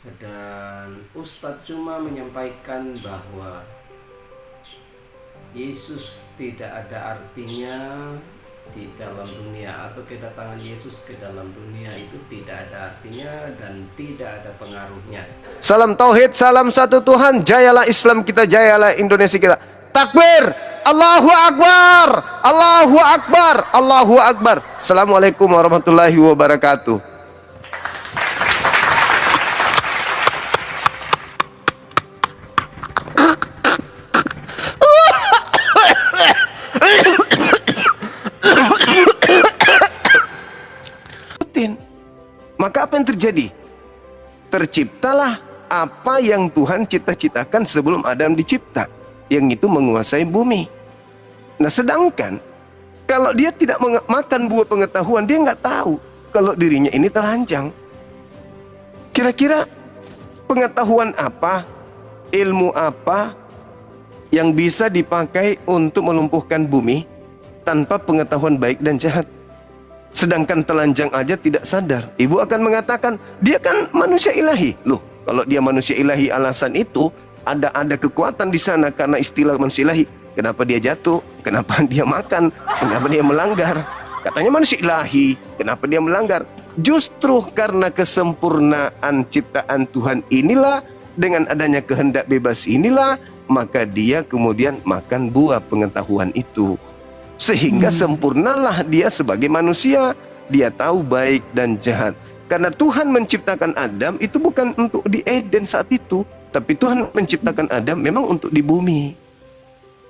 Dan Ustadz cuma menyampaikan bahwa Yesus tidak ada artinya di dalam dunia, atau kedatangan Yesus ke dalam dunia itu tidak ada artinya dan tidak ada pengaruhnya. Salam tauhid, salam satu Tuhan, jayalah Islam kita, jayalah Indonesia kita. Takbir, Allahu Akbar, Allahu Akbar, Allahu Akbar. Assalamualaikum warahmatullahi wabarakatuh. Maka apa yang terjadi? Terciptalah apa yang Tuhan cita-citakan sebelum Adam dicipta, yang itu menguasai bumi. Nah, sedangkan kalau dia tidak makan buah pengetahuan, dia nggak tahu kalau dirinya ini telanjang. Kira-kira pengetahuan apa, ilmu apa yang bisa dipakai untuk melumpuhkan bumi tanpa pengetahuan baik dan jahat? Sedangkan telanjang aja tidak sadar. Ibu akan mengatakan, dia kan manusia ilahi. Loh, kalau dia manusia ilahi, alasan itu ada kekuatan di sana karena istilah manusia ilahi. Kenapa dia jatuh? Kenapa dia makan? Kenapa dia melanggar? Katanya manusia ilahi, kenapa dia melanggar? Justru karena kesempurnaan ciptaan Tuhan inilah, dengan adanya kehendak bebas inilah, maka dia kemudian makan buah pengetahuan itu. Sehingga sempurnalah dia sebagai manusia. Dia tahu baik dan jahat. Karena Tuhan menciptakan Adam itu bukan untuk di Eden saat itu, tapi Tuhan menciptakan Adam memang untuk di bumi.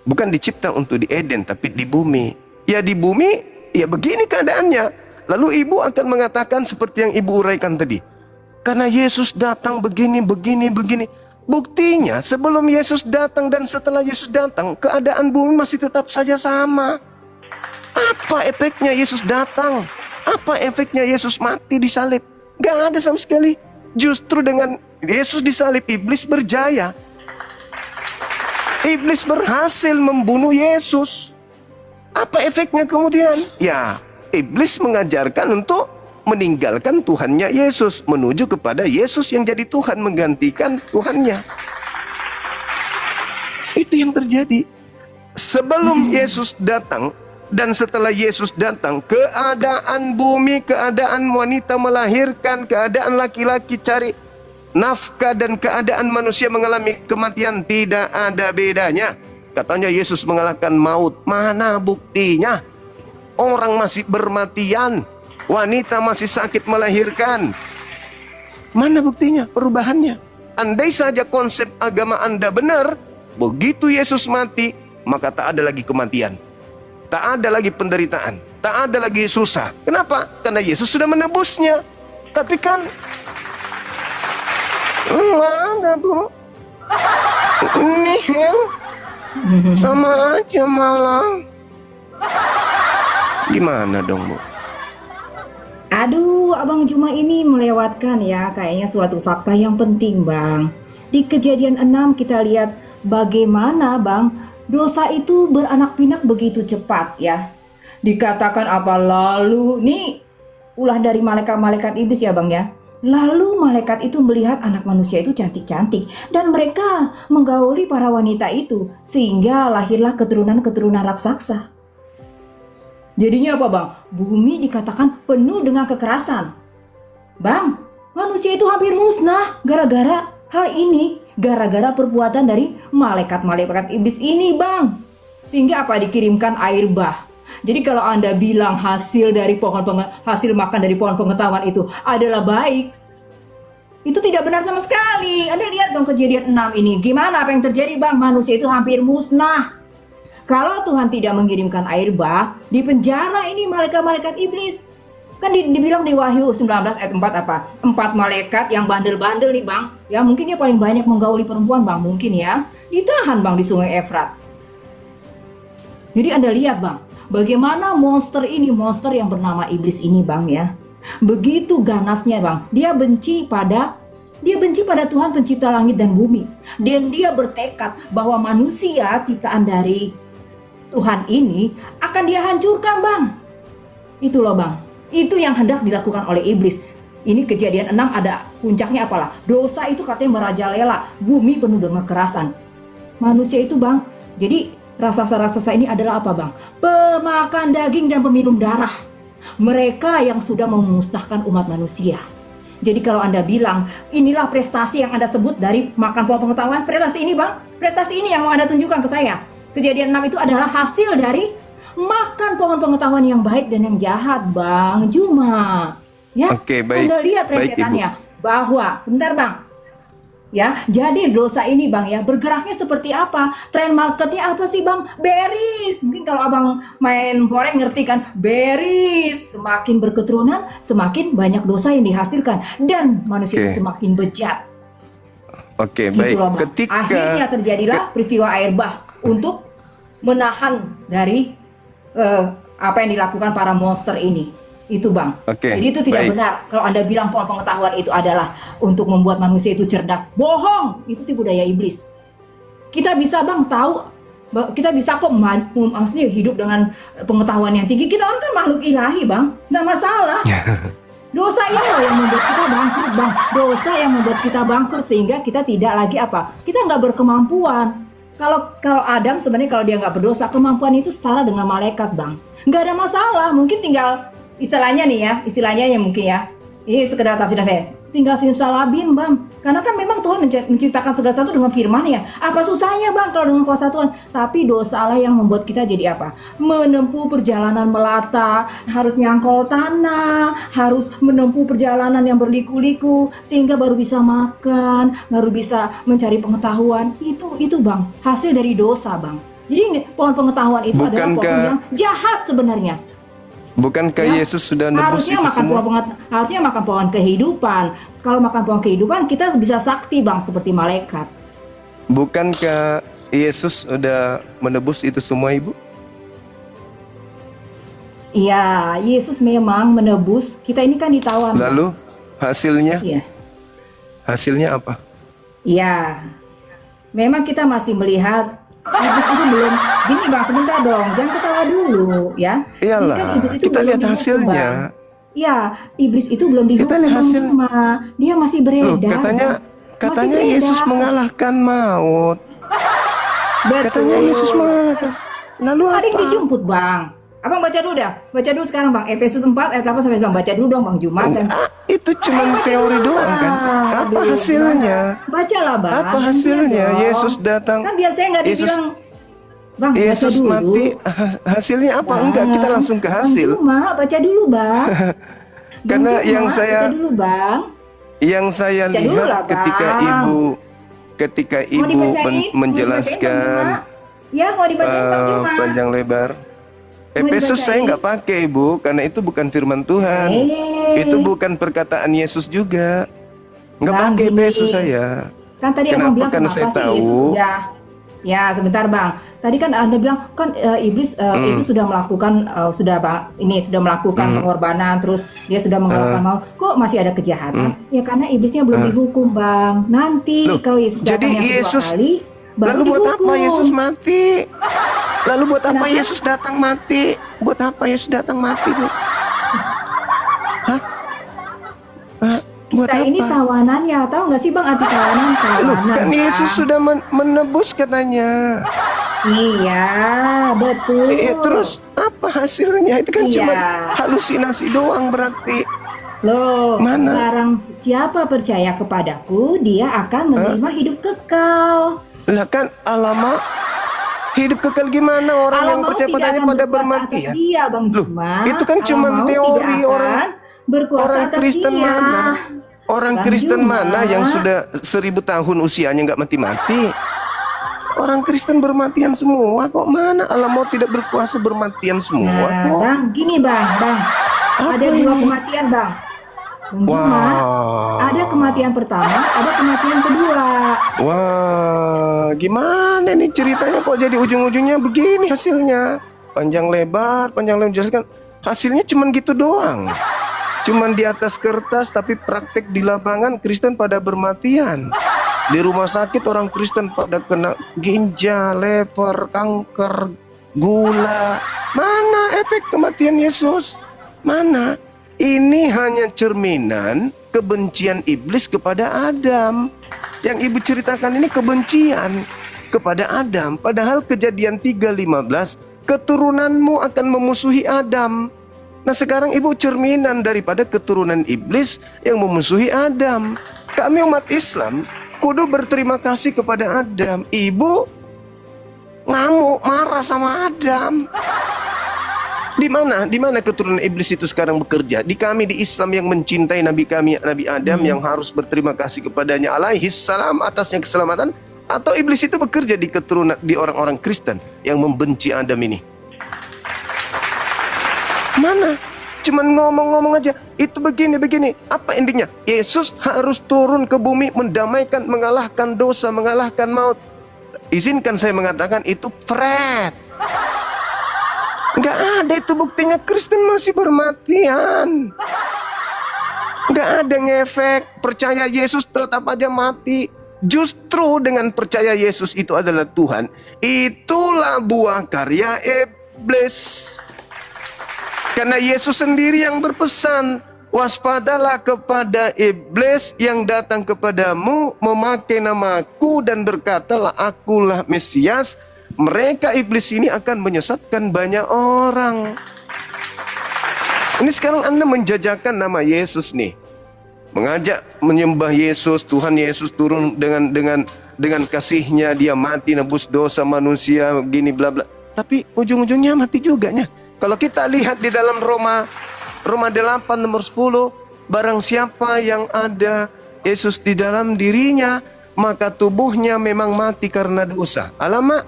Bukan dicipta untuk di Eden, tapi di bumi. Ya di bumi, ya begini keadaannya. Lalu ibu akan mengatakan seperti yang ibu uraikan tadi, karena Yesus datang begini. Buktinya sebelum Yesus datang dan setelah Yesus datang, keadaan bumi masih tetap saja sama. Apa efeknya Yesus datang? Apa efeknya Yesus mati disalib? Gak ada sama sekali. Justru dengan Yesus disalib, iblis berjaya. Iblis berhasil membunuh Yesus. Apa efeknya kemudian? Ya, iblis mengajarkan untuk meninggalkan Tuhannya Yesus, menuju kepada Yesus yang jadi Tuhan, menggantikan Tuhannya. Itu yang terjadi. Sebelum Yesus datang dan setelah Yesus datang, keadaan bumi, keadaan wanita melahirkan, keadaan laki-laki cari nafkah, dan keadaan manusia mengalami kematian tidak ada bedanya. Katanya Yesus mengalahkan maut. Mana buktinya? Orang masih bermatian, wanita masih sakit melahirkan. Mana buktinya perubahannya? Andai saja konsep agama Anda benar, begitu Yesus mati, maka tak ada lagi kematian, tak ada lagi penderitaan, tak ada lagi susah. Kenapa? Karena Yesus sudah menebusnya. Tapi kan ada, Bu. Nihil, sama aja malah. Gimana dong, Bu? Aduh, Abang Juma ini melewatkan ya kayaknya suatu fakta yang penting, Bang. Di Kejadian 6 kita lihat bagaimana, Bang, dosa itu beranak pinak begitu cepat ya. Dikatakan apa lalu, nih ulah dari malaikat-malaikat iblis ya, Bang ya. Lalu malaikat itu melihat anak manusia itu cantik-cantik dan mereka menggauli para wanita itu sehingga lahirlah keturunan-keturunan raksasa. Jadinya apa, Bang? Bumi dikatakan penuh dengan kekerasan. Bang, manusia itu hampir musnah gara-gara hal ini, gara-gara perbuatan dari malaikat-malaikat iblis ini, Bang. Sehingga apa? Dikirimkan air bah. Jadi kalau Anda bilang hasil makan dari pohon pengetahuan itu adalah baik, itu tidak benar sama sekali. Anda lihat dong Kejadian 6 ini. Gimana apa yang terjadi, Bang? Manusia itu hampir musnah. Kalau Tuhan tidak mengirimkan air bah, di penjara ini malaikat-malaikat iblis. Kan dibilang di Wahyu 19 ayat 4 apa? 4 malaikat yang bandel-bandel nih, Bang. Ya mungkin dia paling banyak menggauli perempuan, Bang. Mungkin ya. Ditahan, Bang, di sungai Efrat. Jadi Anda lihat, Bang, bagaimana monster yang bernama iblis ini, Bang ya. Begitu ganasnya, Bang. Dia benci pada Tuhan pencipta langit dan bumi. Dan dia bertekad bahwa manusia ciptaan dari Tuhan ini akan dia hancurkan, Bang. Itu loh, Bang. Itu yang hendak dilakukan oleh iblis. Ini Kejadian 6 ada puncaknya apalah. Dosa itu katanya merajalela, bumi penuh dengan kekerasan. Manusia itu bang, jadi raksasa-raksasa ini adalah apa bang? Pemakan daging dan peminum darah. Mereka yang sudah memusnahkan umat manusia. Jadi kalau Anda bilang, inilah prestasi yang Anda sebut dari makan pohon pengetahuan, prestasi ini bang, prestasi ini yang mau Anda tunjukkan ke saya. Kejadian 6 itu adalah hasil dari makan pohon pengetahuan yang baik dan yang jahat bang Juma. Ya, Oke, baik. Anda lihat Baik, rentetannya bahwa, sebentar bang, ya, jadi dosa ini bang ya bergeraknya seperti apa? Tren marketnya apa sih bang? Bearish. Mungkin kalau abang main forex ngerti kan? Bearish. Semakin berketurunan, semakin banyak dosa yang dihasilkan dan manusia Oke. itu semakin bejat. Oke, Gitu baik. loh, Bang. Akhirnya terjadilah peristiwa air bah untuk menahan dari apa yang dilakukan para monster ini. Itu bang. Oke, Jadi itu tidak baik. benar kalau Anda bilang pohon pengetahuan itu adalah untuk membuat manusia itu cerdas. Bohong. Itu tipu daya iblis. Kita bisa bang tahu, kita bisa kok maksudnya hidup dengan pengetahuan yang tinggi. Kita orang kan makhluk ilahi bang, nggak masalah. Dosa ini loh yang membuat kita bangkrut bang. Dosa yang membuat kita bangkrut sehingga kita tidak lagi apa? Kita nggak berkemampuan. Kalau Adam sebenarnya kalau dia nggak berdosa, kemampuan itu setara dengan malaikat bang. Nggak ada masalah. Mungkin tinggal istilahnya nih ya, istilahnya ya mungkin ya. Ini sekedar tafsiran saya. Tinggal simsalabim bang. Karena kan memang Tuhan menciptakan segala sesuatu dengan firman ya. Apa susahnya bang kalau dengan kuasa Tuhan? Tapi dosalah yang membuat kita jadi apa? Menempuh perjalanan melata, harus nyangkol tanah, harus menempuh perjalanan yang berliku-liku sehingga baru bisa makan, baru bisa mencari pengetahuan. Itu bang, hasil dari dosa bang. Jadi pohon pengetahuan itu adalah pohon yang jahat sebenarnya. Bukankah Ya, Yesus sudah nebus itu semua? Harusnya makan pohon kehidupan. Kalau makan pohon kehidupan kita bisa sakti bang seperti malaikat. Bukankah Yesus sudah menebus itu semua, Ibu? Iya, Yesus memang menebus. Kita ini kan ditawan. Bang. Lalu hasilnya? Iya. Hasilnya apa? Iya. Memang kita masih melihat iblis itu belum. Gini bang, sebentar dong, jangan ketawa dulu ya. Iyalah, Ini kan iblis itu kita belum lihat dihukum, hasilnya. Bang. Ya, iblis itu belum dihukum. Kita lihat hasil. Bang. Dia masih Loh, beredar. katanya Masih Yesus beredar. mengalahkan maut. Betul. Katanya Yesus mengalahkan. Lalu Ada yang apa? dijemput bang. Abang baca dulu dah. Baca dulu sekarang bang. Efesus 4 ayat 8 sampai 9. Baca dulu dong bang Jumat. Itu cuma teori doang kan? Apa Aduh, hasilnya? gimana? Bacalah bang. Apa hasilnya? Iya dong. Yesus datang. Kan biasanya nggak Yesus- dibilang. Bang, Yesus baca dulu. mati. Hasilnya apa? Bang. Enggak, kita langsung ke hasil. Bang Juma, baca dulu bang. Bang Karena Juma, yang saya- baca dulu bang. Yang saya Baca dulu lihat lah, Bang. ketika Mau ibu dibacain? Mau dibacain, menjelaskan Bang Juma? Ya, mau dibacain Bang Juma. panjang lebar. Mau Efesus saya dibacain? nggak pakai, Ibu, karena itu bukan firman Tuhan. Itu bukan perkataan Yesus juga. Nggak Bang, pakai gini. Efesus saya. Kan tadi Kenapa? abang bilang Karena kenapa saya sih tahu. Yesus sudah. Ya, sebentar bang. Tadi kan Anda bilang kan iblis Yesus sudah melakukan sudah melakukan pengorbanan, terus dia sudah mengalahkan maut. Kok masih ada kejahatan? Ya karena iblisnya belum dihukum bang. Nanti Loh, kalau Yesus jadi datang yang kedua Yesus- kali, baru Lalu buat dihukum. apa Yesus mati? Lalu buat apa Kenapa? Yesus datang mati? Buat apa Yesus datang mati, Bu? Hah? Buat Kita apa? ini tawanannya, tahu nggak sih bang arti tawanan? Loh, Tawanan. kan Bang. Yesus sudah menebus katanya. Iya, betul. Terus apa hasilnya? Itu kan Iya. cuma halusinasi doang berarti. Loh, Mana? barang siapa percaya kepadaku, dia akan menerima hidup kekal. Lah kan alamak, hidup kekal gimana orang yang Alam maut percaya tidak padanya akan pada berkuasa bermati atas ya? dia, Bang Loh, Juma. itu kan Alam cuman maut teori tidak orang- akan berkuasa Orang atas Kristen dia. mana? Orang Bang Kristen Juma. mana yang sudah 1000 tahun usianya nggak mati-mati? Orang Kristen bermatian semua kok, mana alam maut tidak berkuasa bermatian semua Nah, kok? Bang, gini Bang. Apa Ada dua ini? kematian, Bang. Bang Juma, Wah. ada kematian pertama, ada kematian kedua. Wah, gimana nih ceritanya kok jadi ujung-ujungnya begini hasilnya? Panjang lebar jelaskan. Hasilnya cuman gitu doang. Cuman di atas kertas tapi praktek di lapangan Kristen pada bermatian. Di rumah sakit orang Kristen pada kena ginjal, lever, kanker, gula. Mana efek kematian Yesus? Mana? Ini hanya cerminan kebencian iblis kepada Adam. Yang ibu ceritakan ini kebencian kepada Adam. Padahal Kejadian 3:15, keturunanmu akan memusuhi Adam. Nah sekarang ibu cerminan daripada keturunan iblis yang memusuhi Adam. Kami umat Islam kudu berterima kasih kepada Adam. Ibu ngamuk, marah sama Adam. Di mana keturunan iblis itu sekarang bekerja? Di kami di Islam yang mencintai Nabi kami, Nabi Adam, yang harus berterima kasih kepadanya alaihi salam atasnya keselamatan, atau iblis itu bekerja di keturunan di orang-orang Kristen yang membenci Adam ini? Mana? Cuman ngomong-ngomong aja. Itu begini. Apa endingnya? Yesus harus turun ke bumi mendamaikan, mengalahkan dosa, mengalahkan maut. Izinkan saya mengatakan itu Fred. Nggak ada itu buktinya. Kristen masih bermatian. Nggak ada ngefek. Percaya Yesus tetap aja mati. Justru dengan percaya Yesus itu adalah Tuhan, itulah buah karya iblis. Karena Yesus sendiri yang berpesan, waspadalah kepada iblis yang datang kepadamu memakai namaku dan berkatalah akulah Mesias. Mereka iblis ini akan menyesatkan banyak orang. Ini sekarang Anda menjajakan nama Yesus nih, mengajak menyembah Yesus, Tuhan Yesus turun dengan kasihnya, dia mati nebus dosa manusia, gini bla bla. Tapi ujung-ujungnya mati juga nya. Kalau kita lihat di dalam Roma 8 nomor 10, barang siapa yang ada Yesus di dalam dirinya, maka tubuhnya memang mati karena dosa. Alamak,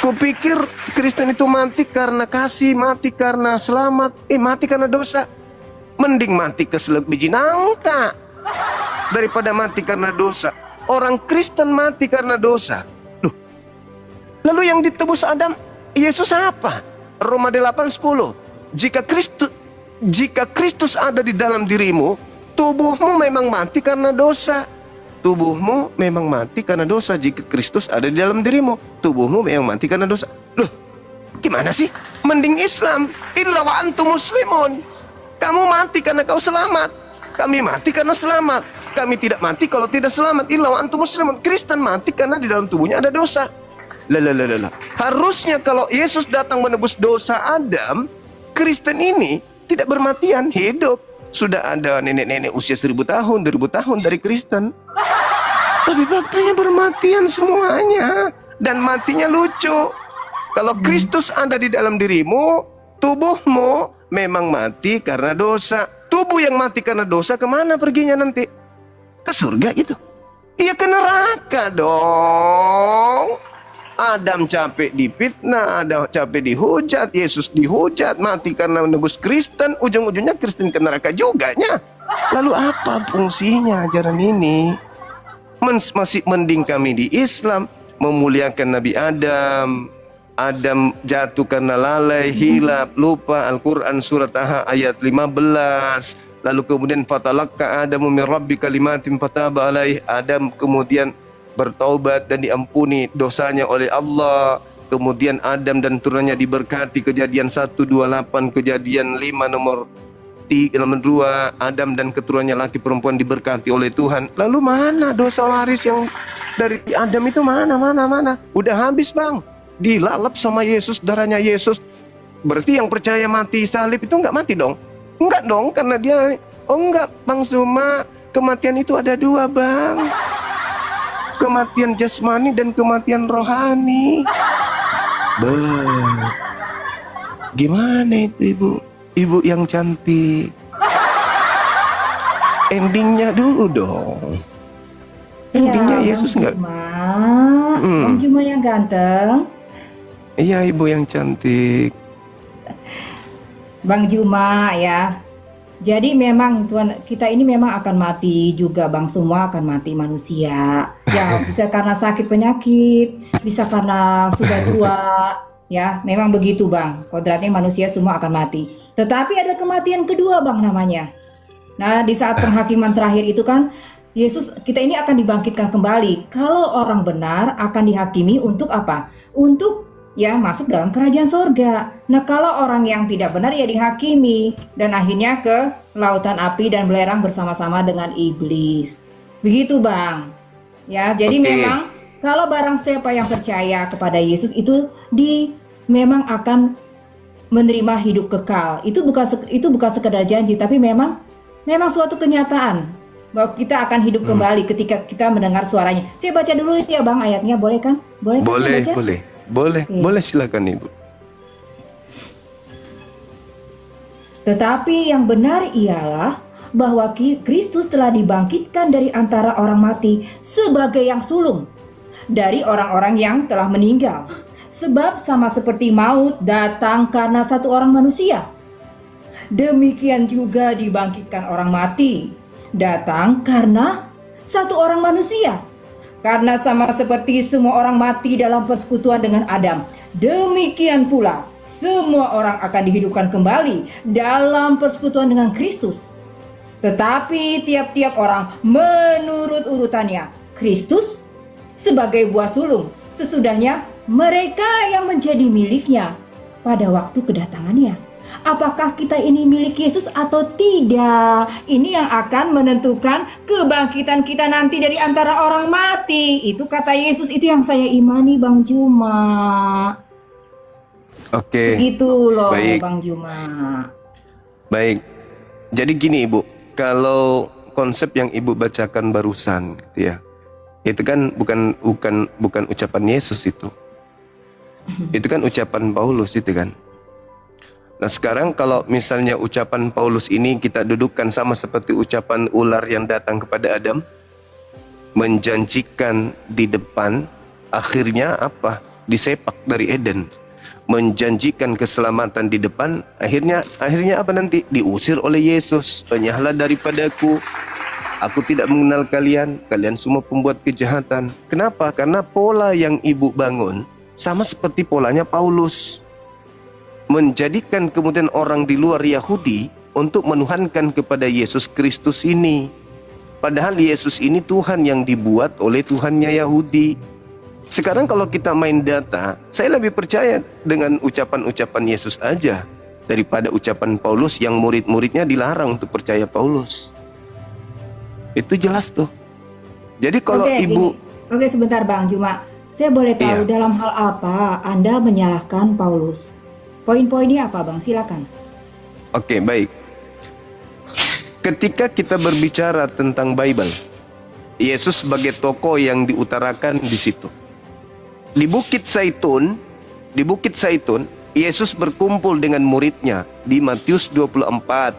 kupikir Kristen itu mati karena kasih, mati karena selamat, mati karena dosa. Mending mati keselak biji nangka daripada mati karena dosa. Orang Kristen mati karena dosa. Loh, lalu yang ditebus Adam, Yesus apa? Roma 8:10. Jika Kristus ada di dalam dirimu, tubuhmu memang mati karena dosa. Tubuhmu memang mati karena dosa. Jika Kristus ada di dalam dirimu, tubuhmu memang mati karena dosa. Loh, gimana sih? Mending Islam. Illa wa antum muslimun. Kamu mati karena kau selamat. Kami mati karena selamat. Kami tidak mati kalau tidak selamat. Illa wa antum muslimun. Kristen mati karena di dalam tubuhnya ada dosa. Lah. Harusnya kalau Yesus datang menebus dosa Adam, Kristen ini tidak bermatian, hidup. Sudah ada nenek-nenek usia 1000 tahun, 2000 tahun dari Kristen. Tapi faktanya bermatian semuanya. Dan matinya lucu. Kalau Kristus ada di dalam dirimu, tubuhmu memang mati karena dosa. Tubuh yang mati karena dosa kemana perginya nanti? Ke surga gitu? Iya ke neraka dong. Adam capek difitnah, Adam capek dihujat, Yesus dihujat, mati karena menebus Kristen, ujung-ujungnya Kristen ke neraka juga nya. Lalu apa fungsinya ajaran ini? Masih mending kami di Islam memuliakan Nabi Adam. Adam jatuh karena lalai, hilap, lupa. Al-Quran surat Taha ayat 15. Lalu kemudian fatalaqqa Adamu min rabbi kalimatin fataba alaih. Adam kemudian bertaubat dan diampuni dosanya oleh Allah. Kemudian Adam dan turunannya diberkati. Kejadian 1:28, Kejadian 5 nomor 2, Adam dan keturunannya laki perempuan diberkati oleh Tuhan. Lalu mana dosa waris yang dari Adam itu? Mana? Udah habis bang, dilalap sama Yesus, darahnya Yesus. Berarti yang percaya mati salib itu enggak mati dong? Enggak dong, karena dia, oh enggak Bang Zuma, kematian itu ada 2 bang. Kematian jasmani dan kematian rohani. Gimana itu ibu? Ibu yang cantik. Endingnya dulu dong. Endingnya ya, Yesus enggak? Bang Juma yang ganteng. Iya ibu yang cantik. Bang Juma ya. Jadi memang Tuhan, kita ini memang akan mati juga Bang, semua akan mati manusia. Ya bisa karena sakit penyakit, bisa karena sudah tua, ya memang begitu Bang. Kodratnya manusia semua akan mati. Tetapi ada kematian kedua Bang namanya. Nah di saat penghakiman terakhir itu kan, Yesus kita ini akan dibangkitkan kembali. Kalau orang benar akan dihakimi untuk apa? Untuk ya masuk dalam kerajaan sorga. Nah, kalau orang yang tidak benar ya dihakimi dan akhirnya ke lautan api dan belerang bersama-sama dengan iblis. Begitu Bang. Ya, jadi Oke. memang kalau barang siapa yang percaya kepada Yesus itu memang akan menerima hidup kekal. Itu bukan sekedar janji, tapi memang suatu kenyataan bahwa kita akan hidup kembali ketika kita mendengar suaranya. Saya baca dulu ya Bang ayatnya, boleh kan? Boleh kan saya baca? Boleh, Oke. boleh, silakan Ibu. Tetapi yang benar ialah bahwa Kristus telah dibangkitkan dari antara orang mati sebagai yang sulung dari orang-orang yang telah meninggal. Sebab sama seperti maut datang karena satu orang manusia, demikian juga dibangkitkan orang mati datang karena satu orang manusia. Karena sama seperti semua orang mati dalam persekutuan dengan Adam, demikian pula semua orang akan dihidupkan kembali dalam persekutuan dengan Kristus. Tetapi tiap-tiap orang menurut urutannya. Kristus sebagai buah sulung, sesudahnya mereka yang menjadi miliknya pada waktu kedatangannya. Apakah kita ini milik Yesus atau tidak? Ini yang akan menentukan kebangkitan kita nanti dari antara orang mati. Itu kata Yesus, itu yang saya imani Bang Juma. Oke. Begitu loh Baik. Bang Juma. Baik. Jadi gini Ibu, kalau konsep yang Ibu bacakan barusan gitu ya. Itu kan bukan ucapan Yesus itu. Itu kan ucapan Paulus itu kan. Nah sekarang kalau misalnya ucapan Paulus ini kita dudukkan sama seperti ucapan ular yang datang kepada Adam, menjanjikan di depan, akhirnya apa? Disepak dari Eden. Menjanjikan keselamatan di depan, akhirnya apa nanti? Diusir oleh Yesus. Enyahlah daripadaku, aku tidak mengenal kalian, kalian semua pembuat kejahatan. Kenapa? Karena pola yang Ibu bangun sama seperti polanya Paulus. Menjadikan kemudian orang di luar Yahudi untuk menuhankan kepada Yesus Kristus ini. Padahal Yesus ini Tuhan yang dibuat oleh Tuhannya Yahudi. Sekarang kalau kita main data, saya lebih percaya dengan ucapan-ucapan Yesus aja daripada ucapan Paulus yang murid-muridnya dilarang untuk percaya Paulus. Itu jelas tuh. Jadi kalau Ibu... Oke, sebentar Bang Juma. Saya boleh tahu dalam hal apa Anda menyalahkan Paulus? Poin-poinnya apa Bang? Silakan. Oke, baik. Ketika kita berbicara tentang Bible, Yesus sebagai tokoh yang diutarakan di situ. Di Bukit Zaitun, Yesus berkumpul dengan muridnya di Matius 24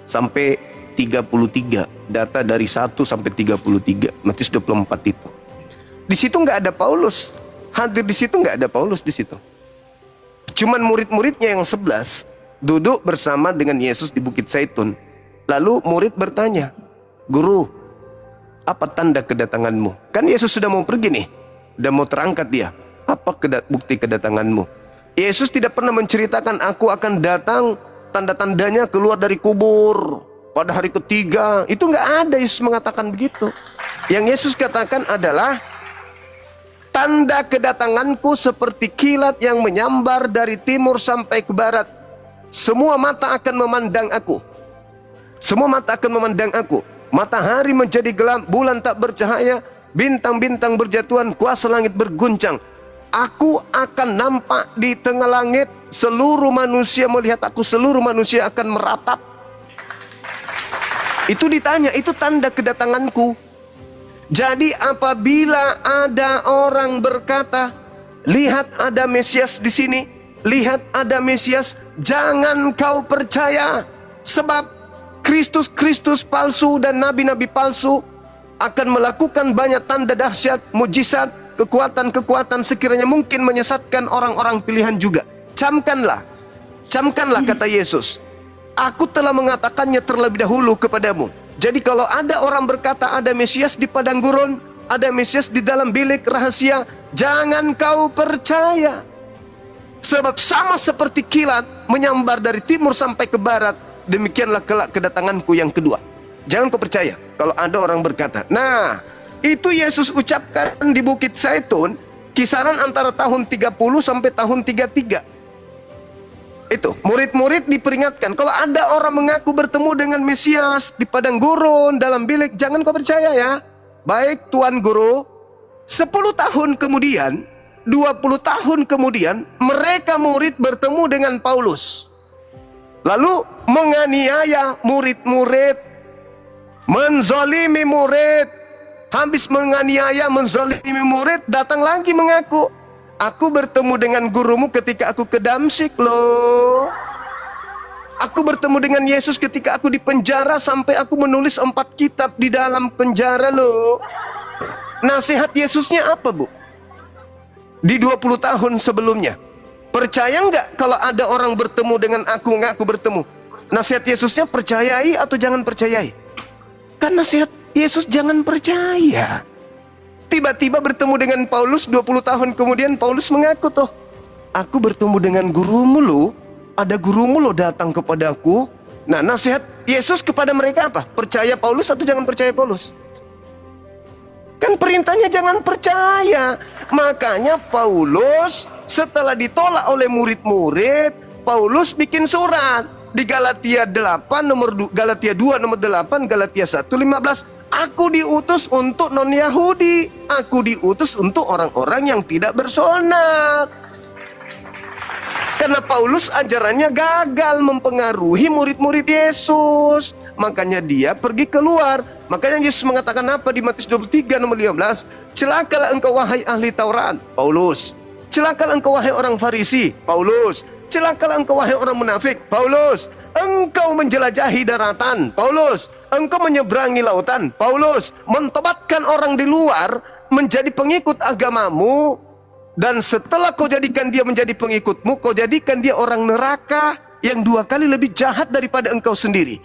sampai 33. Data dari 1 sampai 33. Matius 24 itu. Di situ nggak ada Paulus. Hadir di situ nggak ada Paulus di situ. Cuman murid-muridnya yang 11 duduk bersama dengan Yesus di Bukit Zaitun. Lalu murid bertanya, "Guru, apa tanda kedatanganmu?" Kan Yesus sudah mau pergi nih, udah mau terangkat dia. Apa bukti kedatanganmu? Yesus tidak pernah menceritakan, "Aku akan datang, tanda-tandanya keluar dari kubur pada hari ketiga." Itu nggak ada Yesus mengatakan begitu. Yang Yesus katakan adalah, "Tanda kedatanganku seperti kilat yang menyambar dari timur sampai ke barat. Semua mata akan memandang aku. Semua mata akan memandang aku. Matahari menjadi gelap, bulan tak bercahaya, bintang-bintang berjatuhan, kuasa langit berguncang. Aku akan nampak di tengah langit, seluruh manusia melihat aku, seluruh manusia akan meratap." Itu ditanya, itu tanda kedatanganku. Jadi apabila ada orang berkata, "Lihat ada Mesias di sini, lihat ada Mesias," jangan kau percaya. Sebab Kristus palsu dan nabi-nabi palsu akan melakukan banyak tanda dahsyat, mujizat, kekuatan-kekuatan sekiranya mungkin menyesatkan orang-orang pilihan juga. Camkanlah kata Yesus. Aku telah mengatakannya terlebih dahulu kepadamu. Jadi kalau ada orang berkata ada Mesias di padang gurun, ada Mesias di dalam bilik rahasia, jangan kau percaya. Sebab sama seperti kilat menyambar dari timur sampai ke barat, demikianlah kelak kedatanganku yang kedua. Jangan kau percaya kalau ada orang berkata. Nah, itu Yesus ucapkan di Bukit Zaitun Kisaran antara tahun 30 sampai tahun 33. Itu, murid-murid diperingatkan, kalau ada orang mengaku bertemu dengan Mesias di padang gurun, dalam bilik, jangan kau percaya ya. Baik Tuan Guru. 10 tahun kemudian, 20 tahun kemudian, mereka murid bertemu dengan Paulus. Lalu menganiaya murid-murid, menzalimi murid. Habis menganiaya, menzalimi murid, datang lagi mengaku, aku bertemu dengan gurumu ketika aku ke Damsyik loh. Aku bertemu dengan Yesus ketika aku di penjara sampai aku menulis 4 kitab di dalam penjara loh. Nasihat Yesusnya apa, Bu? Di 20 tahun sebelumnya. Percaya nggak kalau ada orang bertemu dengan aku, nggak aku bertemu? Nasihat Yesusnya percayai atau jangan percayai? Kan nasihat Yesus jangan percaya. Tiba-tiba bertemu dengan Paulus, 20 tahun kemudian Paulus mengaku tuh, aku bertemu dengan gurumu loh. Ada gurumu loh datang kepadaku. Nah, nasihat Yesus kepada mereka apa? Percaya Paulus atau jangan percaya Paulus? Kan perintahnya jangan percaya. Makanya Paulus setelah ditolak oleh murid-murid, Paulus bikin surat di Galatia 2 nomor 8, Galatia 1:15. Aku diutus untuk non-Yahudi. Aku diutus untuk orang-orang yang tidak bersunat. Karena Paulus ajarannya gagal mempengaruhi murid-murid Yesus. Makanya dia pergi keluar. Makanya Yesus mengatakan apa di Matius 23 nomor 15? Celakalah engkau wahai ahli Taurat, Paulus. Celakalah engkau wahai orang Farisi, Paulus. Celakalah engkau wahai orang munafik, Paulus. Engkau menjelajahi daratan, Paulus. Engkau menyeberangi lautan, Paulus. Mentobatkan orang di luar menjadi pengikut agamamu. Dan setelah kau jadikan dia menjadi pengikutmu, kau jadikan dia orang neraka yang 2 kali lebih jahat daripada engkau sendiri.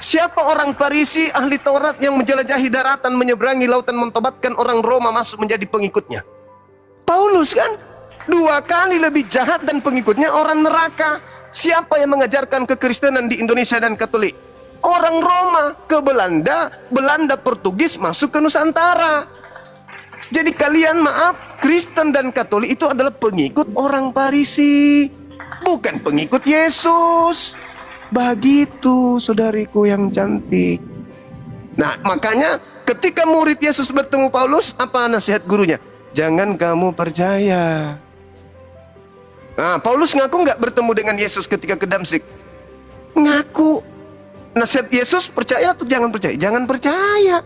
Siapa orang Farisi, ahli Taurat yang menjelajahi daratan, menyeberangi lautan, mentobatkan orang Roma masuk menjadi pengikutnya? Paulus kan? 2 kali lebih jahat dan pengikutnya orang neraka. Siapa yang mengajarkan kekristenan di Indonesia dan Katolik? Orang Roma ke Belanda, Belanda Portugis masuk ke Nusantara. Jadi kalian maaf, Kristen dan Katolik itu adalah pengikut orang Farisi, bukan pengikut Yesus. Begitu saudariku yang cantik. Nah, makanya ketika murid Yesus bertemu Paulus, apa nasihat gurunya? Jangan kamu percaya. Nah, Paulus ngaku nggak bertemu dengan Yesus ketika ke Damsyik? Ngaku. Nasihat Yesus percaya atau jangan percaya? Jangan percaya.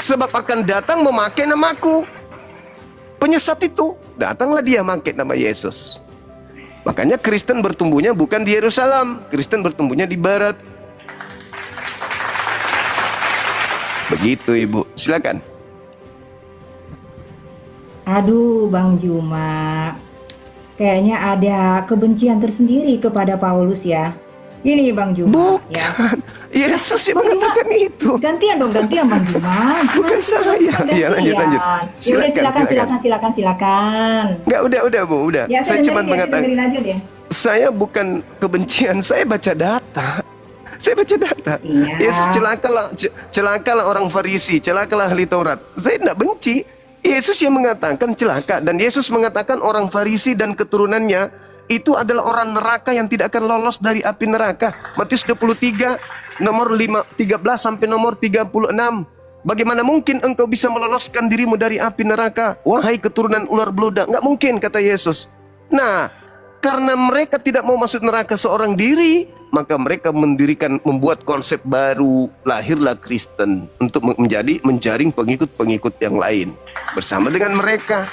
Sebab akan datang memakai namaku. Penyesat itu, datanglah dia memakai nama Yesus. Makanya Kristen bertumbuhnya bukan di Yerusalem, Kristen bertumbuhnya di barat. Begitu Ibu, silakan. Aduh, Bang Juma, kayaknya ada kebencian tersendiri kepada Paulus ya. Ini Bang Juma, Bukan, ya. Yesus yang Bang Juma, mengatakan itu. gantian Bang Juma. Bukan saya. Iya, lanjut. Ya udah, silakan. Enggak, udah Bu, udah. Ya, Saya cuma mengatakan, dengerin aja deh. saya bukan kebencian, saya baca data. Saya baca data. Iya. Yesus celakalah orang Farisi, celakalah ahli Taurat. Saya tidak benci. Yesus yang mengatakan celaka, dan Yesus mengatakan orang Farisi dan keturunannya itu adalah orang neraka yang tidak akan lolos dari api neraka. Matius 23 nomor 13 sampai nomor 36. Bagaimana mungkin engkau bisa meloloskan dirimu dari api neraka, wahai keturunan ular beludak? Nggak mungkin, kata Yesus. Nah, karena mereka tidak mau masuk neraka seorang diri, maka mereka membuat konsep baru, lahirlah Kristen untuk menjaring pengikut-pengikut yang lain. Bersama dengan mereka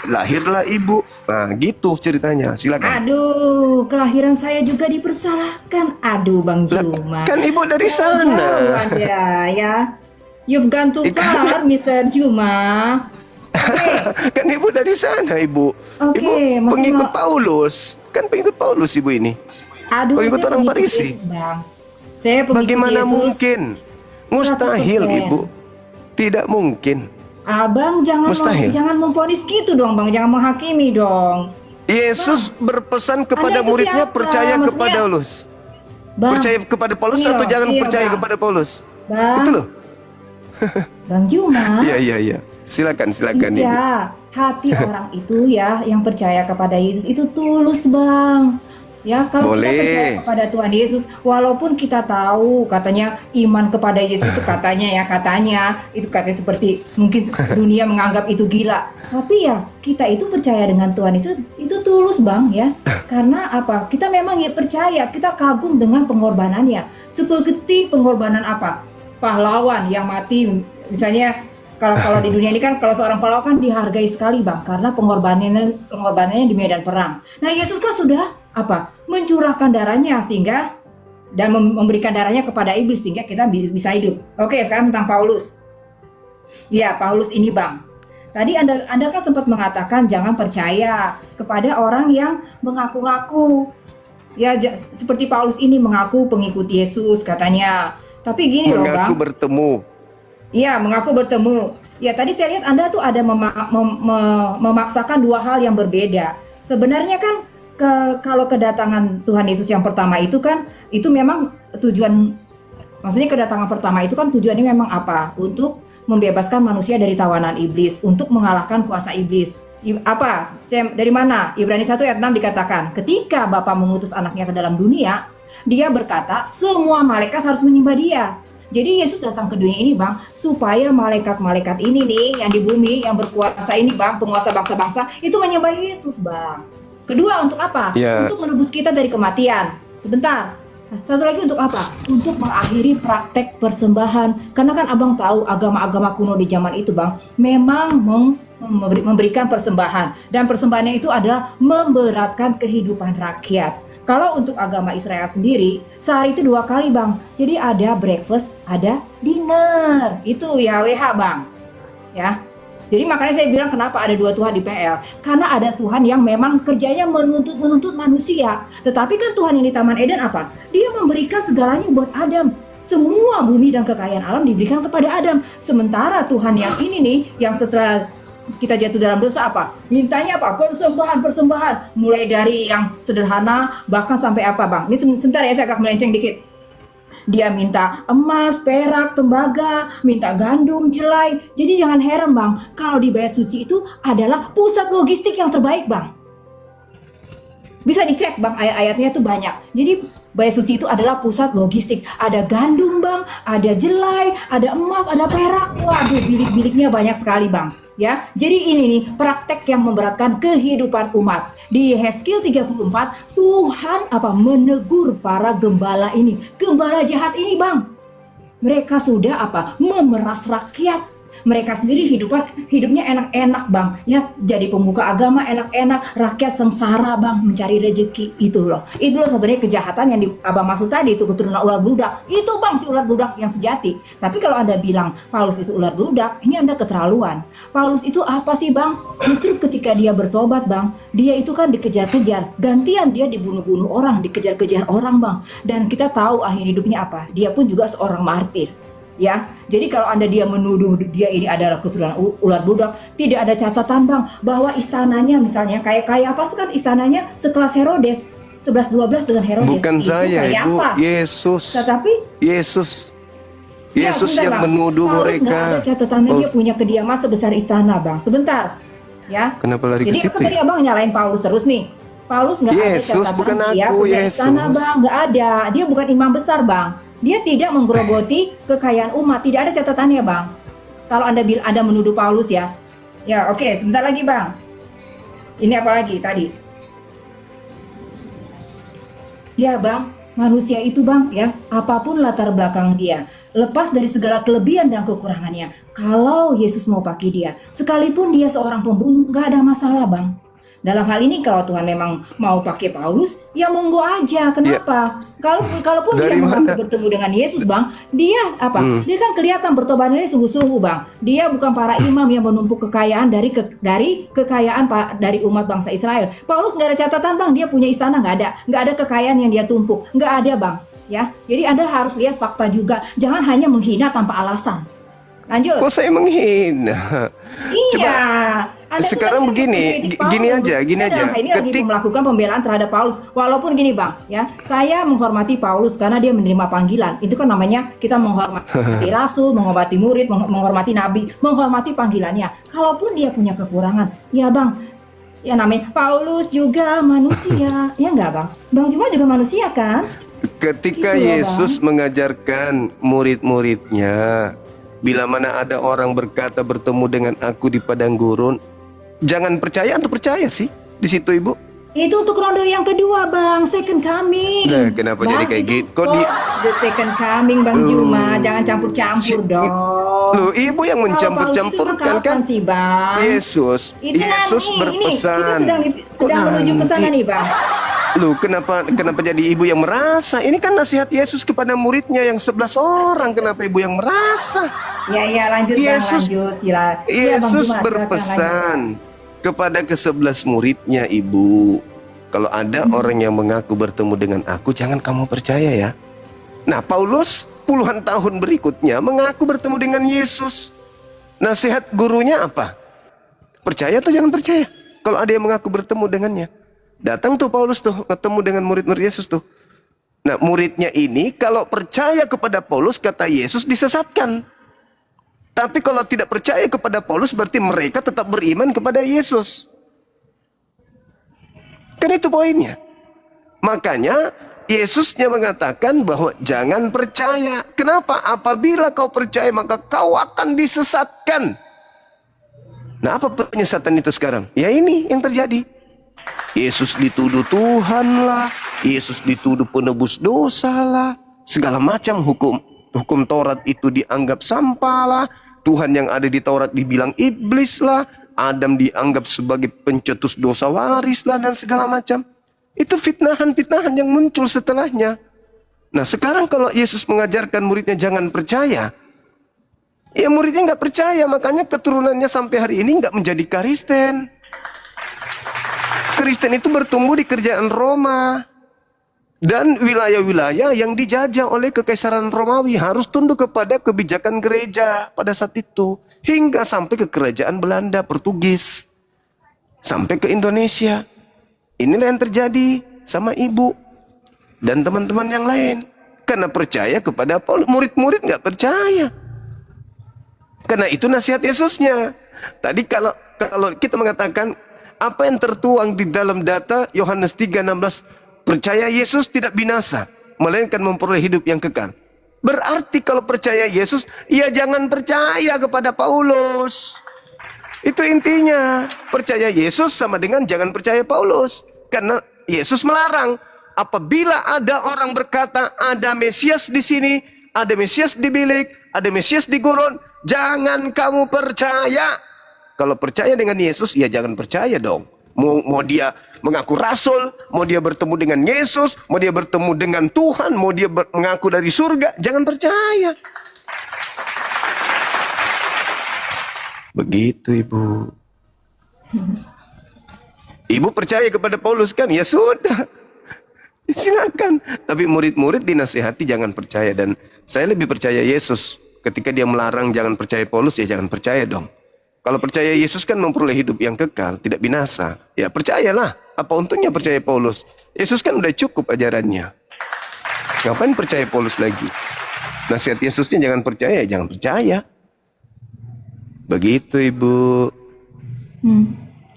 lahirlah Ibu. Nah, gitu ceritanya. Silakan. Aduh, kelahiran saya juga dipersalahkan. Aduh, Bang Juma. Kan Ibu dari Jauh sana. Anda ya. You've gone too far, Mr. Juma. Oke. Kan Ibu dari sana, Ibu. Oke, Ibu masih pengikut mau- Paulus. Kan pengikut Paulus Ibu ini. Aduh, Pengikut saya orang pengikut Farisi. Yesus, Bang. Saya pengikut Bagaimana Yesus. mungkin? Mustahil, 100%. Ibu. Tidak mungkin. Abang Mustahil. jangan memvonis gitu dong, Bang. Jangan menghakimi dong. Yesus berpesan kepada Anda itu muridnya siapa? percaya Maksudnya- kepada Paulus. Bang, Percaya kepada Paulus iya, atau jangan iya, percaya Bang. kepada Paulus? Bang. Itu loh. Bang Juma. Iya, iya, iya. Silakan Ibu. Iya, hati orang itu ya yang percaya kepada Yesus itu tulus, Bang. Ya, kalau kita percaya Boleh. kepada Tuhan Yesus, walaupun kita tahu katanya iman kepada Yesus itu katanya itu katanya seperti mungkin dunia menganggap itu gila. Tapi ya kita itu percaya dengan Tuhan itu tulus, Bang, ya. Karena apa? Kita memang ya percaya, kita kagum dengan pengorbanannya. Seperti pengorbanan apa? Pahlawan yang mati misalnya. Kalau di dunia ini kan kalau seorang pahlawan kan dihargai sekali, Bang, karena pengorbanannya di medan perang. Nah, Yesus kan sudah apa? Mencurahkan darahnya sehingga dan memberikan darahnya kepada iblis sehingga kita bisa hidup. Oke, sekarang tentang Paulus. Ya, Paulus ini, Bang. Tadi Anda kan sempat mengatakan jangan percaya kepada orang yang mengaku-ngaku. Ya, seperti Paulus ini mengaku pengikut Yesus katanya. Tapi gini loh, Bang. Mengaku bertemu. Iya, mengaku bertemu. Ya, tadi saya lihat Anda tuh ada memaksakan dua hal yang berbeda. Sebenarnya kan kalau kedatangan Tuhan Yesus yang pertama itu kan, itu memang maksudnya kedatangan pertama itu kan tujuannya memang apa? Untuk membebaskan manusia dari tawanan iblis, untuk mengalahkan kuasa iblis. Dari mana? Ibrani 1 ayat 6 dikatakan, ketika Bapa mengutus anaknya ke dalam dunia, dia berkata, semua malaikat harus menyembah dia. Jadi Yesus datang ke dunia ini, Bang, supaya malaikat-malaikat ini nih yang di bumi yang berkuasa ini, Bang, penguasa bangsa-bangsa itu menyembah Yesus, Bang. Kedua, untuk apa? Ya. Untuk menebus kita dari kematian. Sebentar. Satu lagi untuk apa? Untuk mengakhiri praktek persembahan. Karena kan Abang tahu agama-agama kuno di zaman itu, Bang, memang memberikan persembahan. Dan persembahannya itu adalah memberatkan kehidupan rakyat. Kalau untuk agama Israel sendiri, sehari itu 2 kali, Bang. Jadi ada breakfast, ada dinner. Itu YHWH, Bang. Ya. Jadi makanya saya bilang kenapa ada 2 Tuhan di PL. Karena ada Tuhan yang memang kerjanya menuntut manusia. Tetapi kan Tuhan yang di Taman Eden apa? Dia memberikan segalanya buat Adam. Semua bumi dan kekayaan alam diberikan kepada Adam. Sementara Tuhan yang ini nih, yang setelah kita jatuh dalam dosa apa? Mintanya apa? Persembahan. Mulai dari yang sederhana bahkan sampai apa, Bang? Ini sebentar ya, saya agak melenceng dikit. Dia minta emas, perak, tembaga, minta gandum, jelai. Jadi jangan heran, Bang, kalau di Bait Suci itu adalah pusat logistik yang terbaik, Bang. Bisa dicek, Bang, ayat-ayatnya itu banyak. Jadi Bait Suci itu adalah pusat logistik. Ada gandum, Bang, ada jelai, ada emas, ada perak. Waduh, bilik-biliknya banyak sekali, Bang. Ya, jadi ini nih praktek yang memberatkan kehidupan umat. Di Hezkiel 34, Tuhan menegur para gembala ini. Gembala jahat ini, Bang. Mereka sudah memeras rakyat. Mereka sendiri hidupnya enak-enak, Bang. Ya, jadi pemuka agama enak-enak, rakyat sengsara, Bang, mencari rezeki. Itu loh sebenarnya kejahatan yang Abang maksud tadi, itu keturunan ular bludak. Itu, Bang, si ular bludak yang sejati. Tapi kalau Anda bilang Paulus itu ular bludak, ini Anda keterlaluan. Paulus itu apa sih, Bang? Justru ketika dia bertobat, Bang, dia itu kan dikejar-kejar. Gantian dia dibunuh-bunuh orang, dikejar-kejar orang, Bang. Dan kita tahu akhir hidupnya apa? Dia pun juga seorang martir. Ya, jadi kalau dia menuduh dia ini adalah keturunan ular bludak, tidak ada catatan, Bang, bahwa istananya misalnya kayak apa sih kan istananya sekelas Herodes, 11-12 dengan Herodes. Bukan itu saya, Ibu. Yesus. Tetapi Yesus bentar, yang Bang. menuduh Paulus mereka. nggak ada catatannya dia punya kediaman sebesar istana, Bang. Sebentar, ya. Kenapa lari Jadi ke situ? tadi Abang nyalain Paulus terus nih. Paulus nggak ada Yesus, catatan bukan dia aku, punya Yesus. istana, Bang. Nggak ada. Dia bukan imam besar, Bang. Dia tidak menggerogoti kekayaan umat. Tidak ada catatannya, Bang. Kalau Anda menuduh Paulus ya. Ya, oke. Sebentar lagi, Bang. Ini apa lagi tadi? Ya, Bang. Manusia itu, Bang, ya, apapun latar belakang dia, lepas dari segala kelebihan dan kekurangannya, kalau Yesus mau pakai dia, sekalipun dia seorang pembunuh, nggak ada masalah, Bang. Dalam hal ini kalau Tuhan memang mau pakai Paulus, ya monggo aja. Kenapa? Kalaupun dia mengaku bertemu dengan Yesus, Bang, dia Dia kan kelihatan bertobatnya sungguh-sungguh, Bang. Dia bukan para imam yang menumpuk kekayaan dari kekayaan dari umat bangsa Israel. Paulus nggak ada catatan, Bang, dia punya istana, nggak ada kekayaan yang dia tumpuk, nggak ada, Bang. Ya, jadi Anda harus lihat fakta juga. Jangan hanya menghina tanpa alasan. Lanjut. Kok saya menghina? Iya, Anda itu sekarang tadi begini, mengkritik gini Paulus. aja, gini Saya aja. dalam hal ini lagi Ketik melakukan pembelaan terhadap Paulus. Walaupun gini Bang, ya, saya menghormati Paulus karena dia menerima panggilan. Itu kan namanya kita menghormati rasul, menghormati murid, menghormati nabi, menghormati panggilannya. Kalaupun dia punya kekurangan, ya Bang, ya namanya Paulus juga manusia. Ya enggak Bang? Bang Juma juga manusia kan? ketika Gitu loh Yesus Bang. mengajarkan murid-muridnya, bila mana ada orang berkata bertemu dengan aku di padang gurun, jangan percaya atau percaya sih di situ Ibu? Itu untuk ronde yang kedua Bang, second coming. Nah, kenapa jadi Bang, kayak itu gitu? Kok for di the second coming Bang Juma, jangan si, campur-campur dong. Loh, Ibu yang Kalau Paulus itu emang mencampur-campurkan kan? kapan sih Bang? Yesus, Itu Yesus nanti, ini kita berpesan. Kok sedang menuju ke sana nanti? nih Bang. Loh, kenapa jadi ibu yang merasa? Ini kan nasihat Yesus kepada muridnya yang 11 orang. Kenapa ibu yang merasa? Ya lanjut Bang, Yesus lanjut sila. Iya Bang Yesus Juma, silakan lanjut. berpesan kepada ke-11 muridnya, Ibu. Kalau ada orang yang mengaku bertemu dengan aku, jangan kamu percaya ya. Nah, Paulus puluhan tahun berikutnya mengaku bertemu dengan Yesus. Nasihat gurunya apa? Percaya atau jangan percaya? Kalau ada yang mengaku bertemu dengannya. Datang tuh Paulus tuh ketemu dengan murid-murid Yesus tuh. Nah, muridnya ini kalau percaya kepada Paulus, kata Yesus, disesatkan. Tapi kalau tidak percaya kepada Paulus, berarti mereka tetap beriman kepada Yesus. Kan itu poinnya. Makanya Yesusnya mengatakan bahwa jangan percaya. Kenapa? Apabila kau percaya maka kau akan disesatkan. Nah, apa penyesatan itu sekarang? Ya ini yang terjadi. Yesus dituduh Tuhan lah, Yesus dituduh penebus dosa lah, segala macam hukum Taurat itu dianggap sampah lah, Tuhan yang ada di Taurat dibilang iblis lah, Adam dianggap sebagai pencetus dosa waris lah, dan segala macam. Itu fitnahan-fitnahan yang muncul setelahnya. Nah, sekarang kalau Yesus mengajarkan muridnya jangan percaya, ya muridnya nggak percaya, makanya keturunannya sampai hari ini nggak menjadi Kristen. Kristen itu bertumbuh di kerajaan Roma dan wilayah-wilayah yang dijajah oleh Kekaisaran Romawi harus tunduk kepada kebijakan gereja pada saat itu, hingga sampai ke kerajaan Belanda, Portugis, sampai ke Indonesia. Inilah yang terjadi sama ibu dan teman-teman yang lain, karena percaya kepada Paulus. Murid-murid nggak percaya, karena itu nasihat Yesusnya. Tadi kalau kita mengatakan apa yang tertuang di dalam data Yohanes 3:16, percaya Yesus tidak binasa, melainkan memperoleh hidup yang kekal. Berarti kalau percaya Yesus, ya jangan percaya kepada Paulus. Itu intinya. Percaya Yesus sama dengan jangan percaya Paulus. Karena Yesus melarang. Apabila ada orang berkata ada Mesias di sini, ada Mesias di bilik, ada Mesias di gurun, jangan kamu percaya. Kalau percaya dengan Yesus, ya jangan percaya dong. Mau dia mengaku rasul, mau dia bertemu dengan Yesus, mau dia bertemu dengan Tuhan, mau dia mengaku dari surga, jangan percaya. Begitu Ibu. Ibu percaya kepada Paulus kan? Ya sudah, silakan. Tapi murid-murid dinasihati jangan percaya. Dan saya lebih percaya Yesus. Ketika dia melarang jangan percaya Paulus, ya jangan percaya dong. Kalau percaya Yesus kan memperoleh hidup yang kekal, tidak binasa. Ya percayalah. Apa untungnya percaya Paulus? Yesus kan udah cukup ajarannya. Ngapain percaya Paulus lagi? Nasihat Yesusnya jangan percaya, jangan percaya. Begitu Ibu.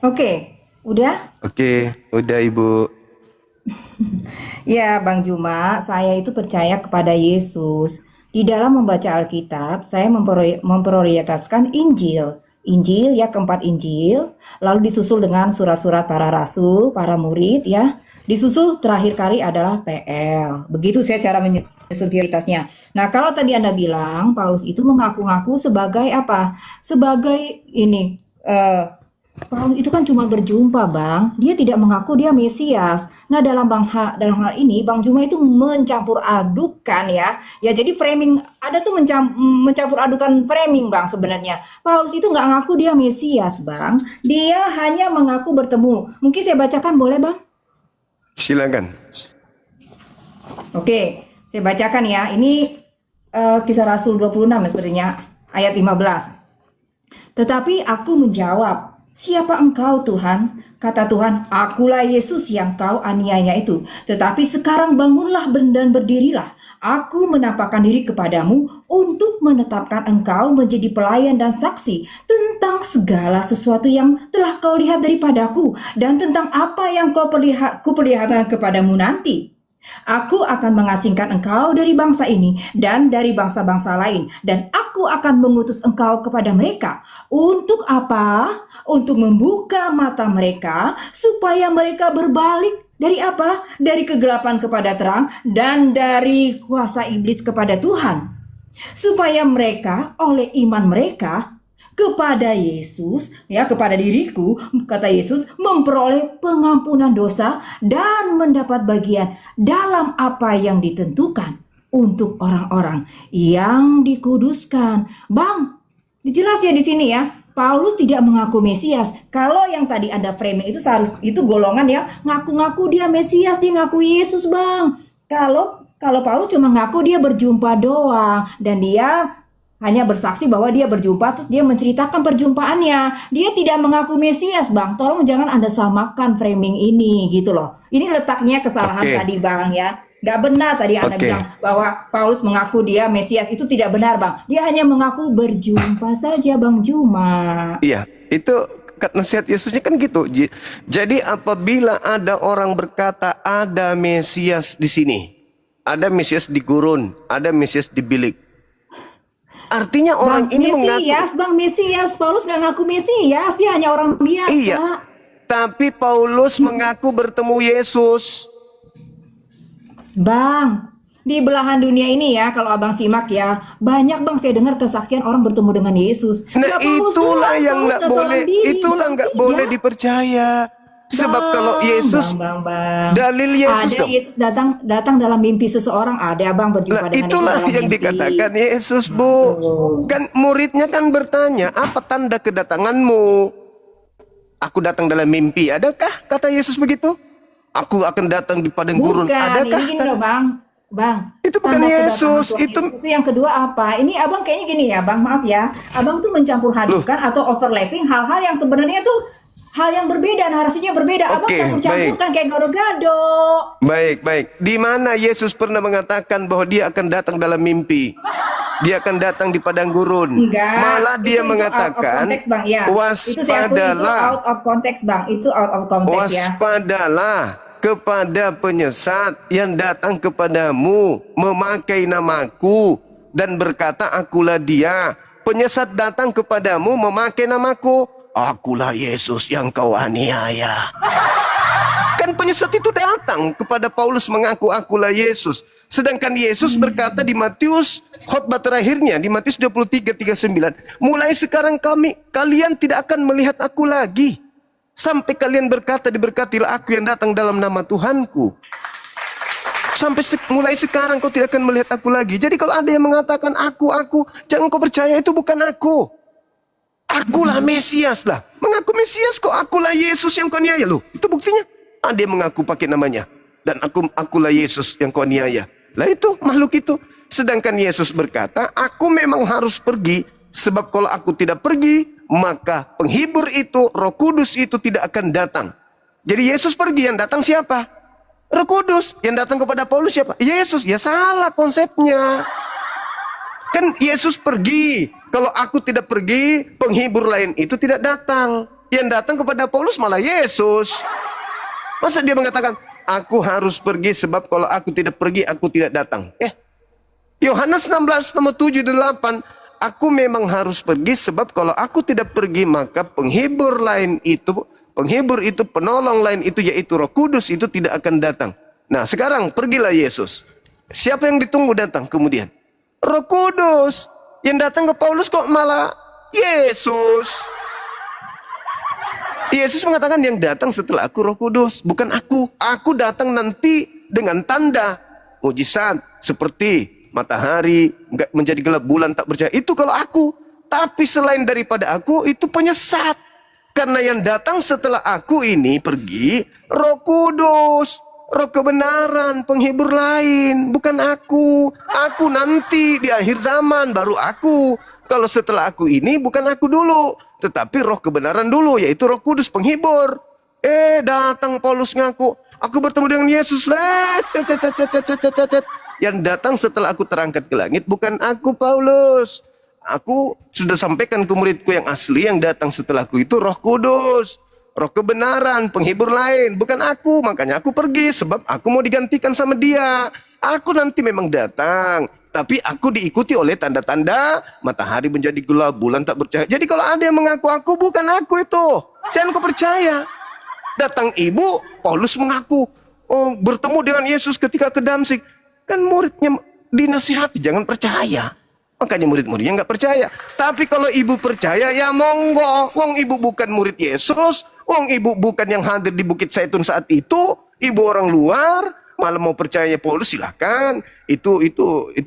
Oke, udah? Oke, udah Ibu. Ya Bang Juma, saya itu percaya kepada Yesus. Di dalam membaca Alkitab, saya memprioritaskan Injil. Injil ya, keempat Injil, lalu disusul dengan surat-surat para rasul, para murid ya. Disusul terakhir kali adalah PL. Begitu saya cara menyusun prioritasnya. Nah, kalau tadi Anda bilang Paulus itu mengaku-ngaku sebagai apa? Sebagai ini Paulus itu kan cuma berjumpa, Bang. Dia tidak mengaku dia Mesias. Nah, dalam hal ini, Bang Juma itu mencampur adukan ya. Ya, jadi framing, ada tuh mencampur adukan framing, Bang, sebenarnya. Paulus itu nggak ngaku dia Mesias, Bang. Dia hanya mengaku bertemu. Mungkin saya bacakan, boleh, Bang? Silakan. Oke, saya bacakan ya. Ini Kisah Rasul 26 ya, sebenarnya ayat 15. Tetapi aku menjawab, "Siapa engkau Tuhan?" Kata Tuhan, "Akulah Yesus yang kau aniaya itu. Tetapi sekarang bangunlah dan berdirilah. Aku menampakkan diri kepadamu untuk menetapkan engkau menjadi pelayan dan saksi tentang segala sesuatu yang telah kau lihat daripadaku dan tentang apa yang kuperlihatkan kepadamu nanti. Aku akan mengasingkan engkau dari bangsa ini dan dari bangsa-bangsa lain, dan aku akan mengutus engkau kepada mereka. Untuk apa? Untuk membuka mata mereka, supaya mereka berbalik dari apa? Dari kegelapan kepada terang, dan dari kuasa iblis kepada Tuhan. Supaya mereka oleh iman mereka kepada Yesus, ya, kepada diriku, kata Yesus, memperoleh pengampunan dosa dan mendapat bagian dalam apa yang ditentukan untuk orang-orang yang dikuduskan. Bang, jelas ya di sini ya, Paulus tidak mengaku Mesias. Kalau yang tadi ada framing itu itu golongan yang ngaku-ngaku dia Mesias, dia ngaku Yesus, Bang. Kalau Paulus cuma ngaku dia berjumpa doang, dan dia hanya bersaksi bahwa dia berjumpa, terus dia menceritakan perjumpaannya. Dia tidak mengaku Mesias, Bang. Tolong jangan Anda samakan framing ini, gitu loh. Ini letaknya kesalahan tadi, Bang, ya. Gak benar tadi Anda bilang bahwa Paulus mengaku dia Mesias. Itu tidak benar, Bang. Dia hanya mengaku berjumpa saja, Bang Juma. Iya, itu nasihat Yesusnya kan gitu. Jadi apabila ada orang berkata ada Mesias di sini, ada Mesias di gurun, ada Mesias di bilik, artinya orang ini Mesias, mengaku Bang Mesias. Paulus gak ngaku Mesias, dia hanya orang biasa. Iya, tapi Paulus mengaku bertemu Yesus. Bang, di belahan dunia ini ya, kalau abang simak ya, banyak bang saya dengar kesaksian orang bertemu dengan Yesus. Nah, itulah yang nggak boleh, itulah nggak boleh dipercaya. Sebab kalau Yesus, bang. dalil Yesus ada dong. Yesus datang dalam mimpi seseorang, ada abang berjumpa dengan itulah Yesus dalam yang mimpi. dikatakan Yesus, Bu. Kan muridnya kan bertanya, apa tanda kedatanganmu? Aku datang dalam mimpi, adakah? Kata Yesus begitu. Aku akan datang di padang gurun, adakah? Ini gini loh bang. Itu bukan Yesus, itu yang kedua apa? Ini abang kayaknya gini ya, bang, maaf ya. Abang tuh mencampur hadukan atau overlapping hal-hal yang sebenarnya tuh hal yang berbeda, narasinya berbeda. Abang campur-campurkan kayak gado-gado. Baik. Di mana Yesus pernah mengatakan bahwa dia akan datang dalam mimpi? Dia akan datang di padang gurun. Enggak, malah dia mengatakan, konteks, bang, ya. waspadalah. Itu out of context, bang. Itu out of context, ya. Waspadalah kepada penyesat yang datang kepadamu memakai namaku dan berkata akulah dia. Penyesat datang kepadamu memakai namaku, akulah Yesus yang kau aniaya. Kan penyesat itu datang kepada Paulus mengaku akulah Yesus. Sedangkan Yesus berkata di Matius khotbah terakhirnya di Matius 23:39, mulai sekarang kalian tidak akan melihat aku lagi sampai kalian berkata diberkatilah aku yang datang dalam nama Tuhanku. Sampai mulai sekarang kau tidak akan melihat aku lagi. Jadi kalau ada yang mengatakan aku, jangan kau percaya, itu bukan aku. Akulah Mesias lah. Mengaku Mesias kok, akulah Yesus yang kau aniaya loh. Itu buktinya. Ada yang mengaku pakai namanya. Dan akulah Yesus yang kau aniaya. Lah itu makhluk itu. Sedangkan Yesus berkata, aku memang harus pergi. Sebab kalau aku tidak pergi, maka penghibur itu, Roh Kudus itu tidak akan datang. Jadi Yesus pergi, yang datang siapa? Roh Kudus. Yang datang kepada Paulus siapa? Yesus. Ya salah konsepnya. Kan Yesus pergi. Kalau aku tidak pergi, penghibur lain itu tidak datang. Yang datang kepada Paulus malah Yesus. Masa dia mengatakan, aku harus pergi sebab kalau aku tidak pergi, aku tidak datang. Yohanes 16, nomor 7 dan 8. Aku memang harus pergi sebab kalau aku tidak pergi, maka penghibur itu, penolong lain itu, yaitu Roh Kudus itu tidak akan datang. Nah sekarang pergilah Yesus. Siapa yang ditunggu datang kemudian? Roh Kudus. Yang datang ke Paulus kok malah Yesus. Yesus mengatakan yang datang setelah aku Roh Kudus, bukan aku. Aku datang nanti dengan tanda mujizat seperti matahari menjadi gelap, bulan tak bercahaya. Itu kalau aku. Tapi selain daripada aku itu penyesat. Karena yang datang setelah aku ini pergi Roh Kudus, Roh kebenaran, penghibur lain, bukan aku. Aku nanti di akhir zaman baru aku. Kalau setelah aku ini bukan aku dulu. tetapi roh kebenaran dulu, yaitu Roh Kudus penghibur. Datang Paulus ngaku, aku bertemu dengan Yesus. Yang datang setelah aku terangkat ke langit bukan aku, Paulus. Aku sudah sampaikan ke muridku yang asli, yang datang setelahku itu Roh Kudus, roh kebenaran, penghibur lain, bukan aku. Makanya aku pergi, sebab aku mau digantikan sama dia. Aku nanti memang datang, tapi aku diikuti oleh tanda-tanda matahari menjadi gelap, bulan tak bercahaya. Jadi kalau ada yang mengaku aku, bukan aku itu. Jangan kau percaya. Datang ibu, Paulus mengaku, bertemu dengan Yesus ketika ke Damsik. Kan muridnya dinasihati, jangan percaya. Makanya murid-muridnya nggak percaya. Tapi kalau ibu percaya, ya monggo. Wong ibu bukan murid Yesus, wong ibu bukan yang hadir di Bukit Zaitun saat itu. Ibu orang luar, malah mau percaya Paulus, silakan. Itu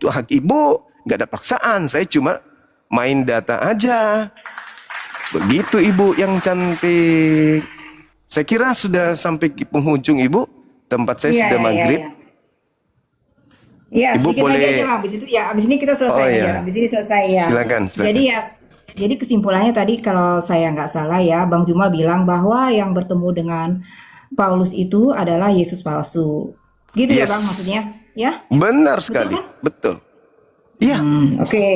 hak ibu, nggak ada paksaan. Saya cuma main data aja. Begitu ibu yang cantik. Saya kira sudah sampai ke penghujung ibu. Tempat saya sudah maghrib. Iya, Ibu sedikit boleh. lagi aja, habis itu ya, habis ini kita selesai aja, habis ini selesai ya. Silakan. Jadi kesimpulannya tadi kalau saya nggak salah ya, Bang Juma bilang bahwa yang bertemu dengan Paulus itu adalah Yesus palsu. Gitu ya Yes. Bang maksudnya? Ya? Benar sekali. kan? Betul. Iya. Oke.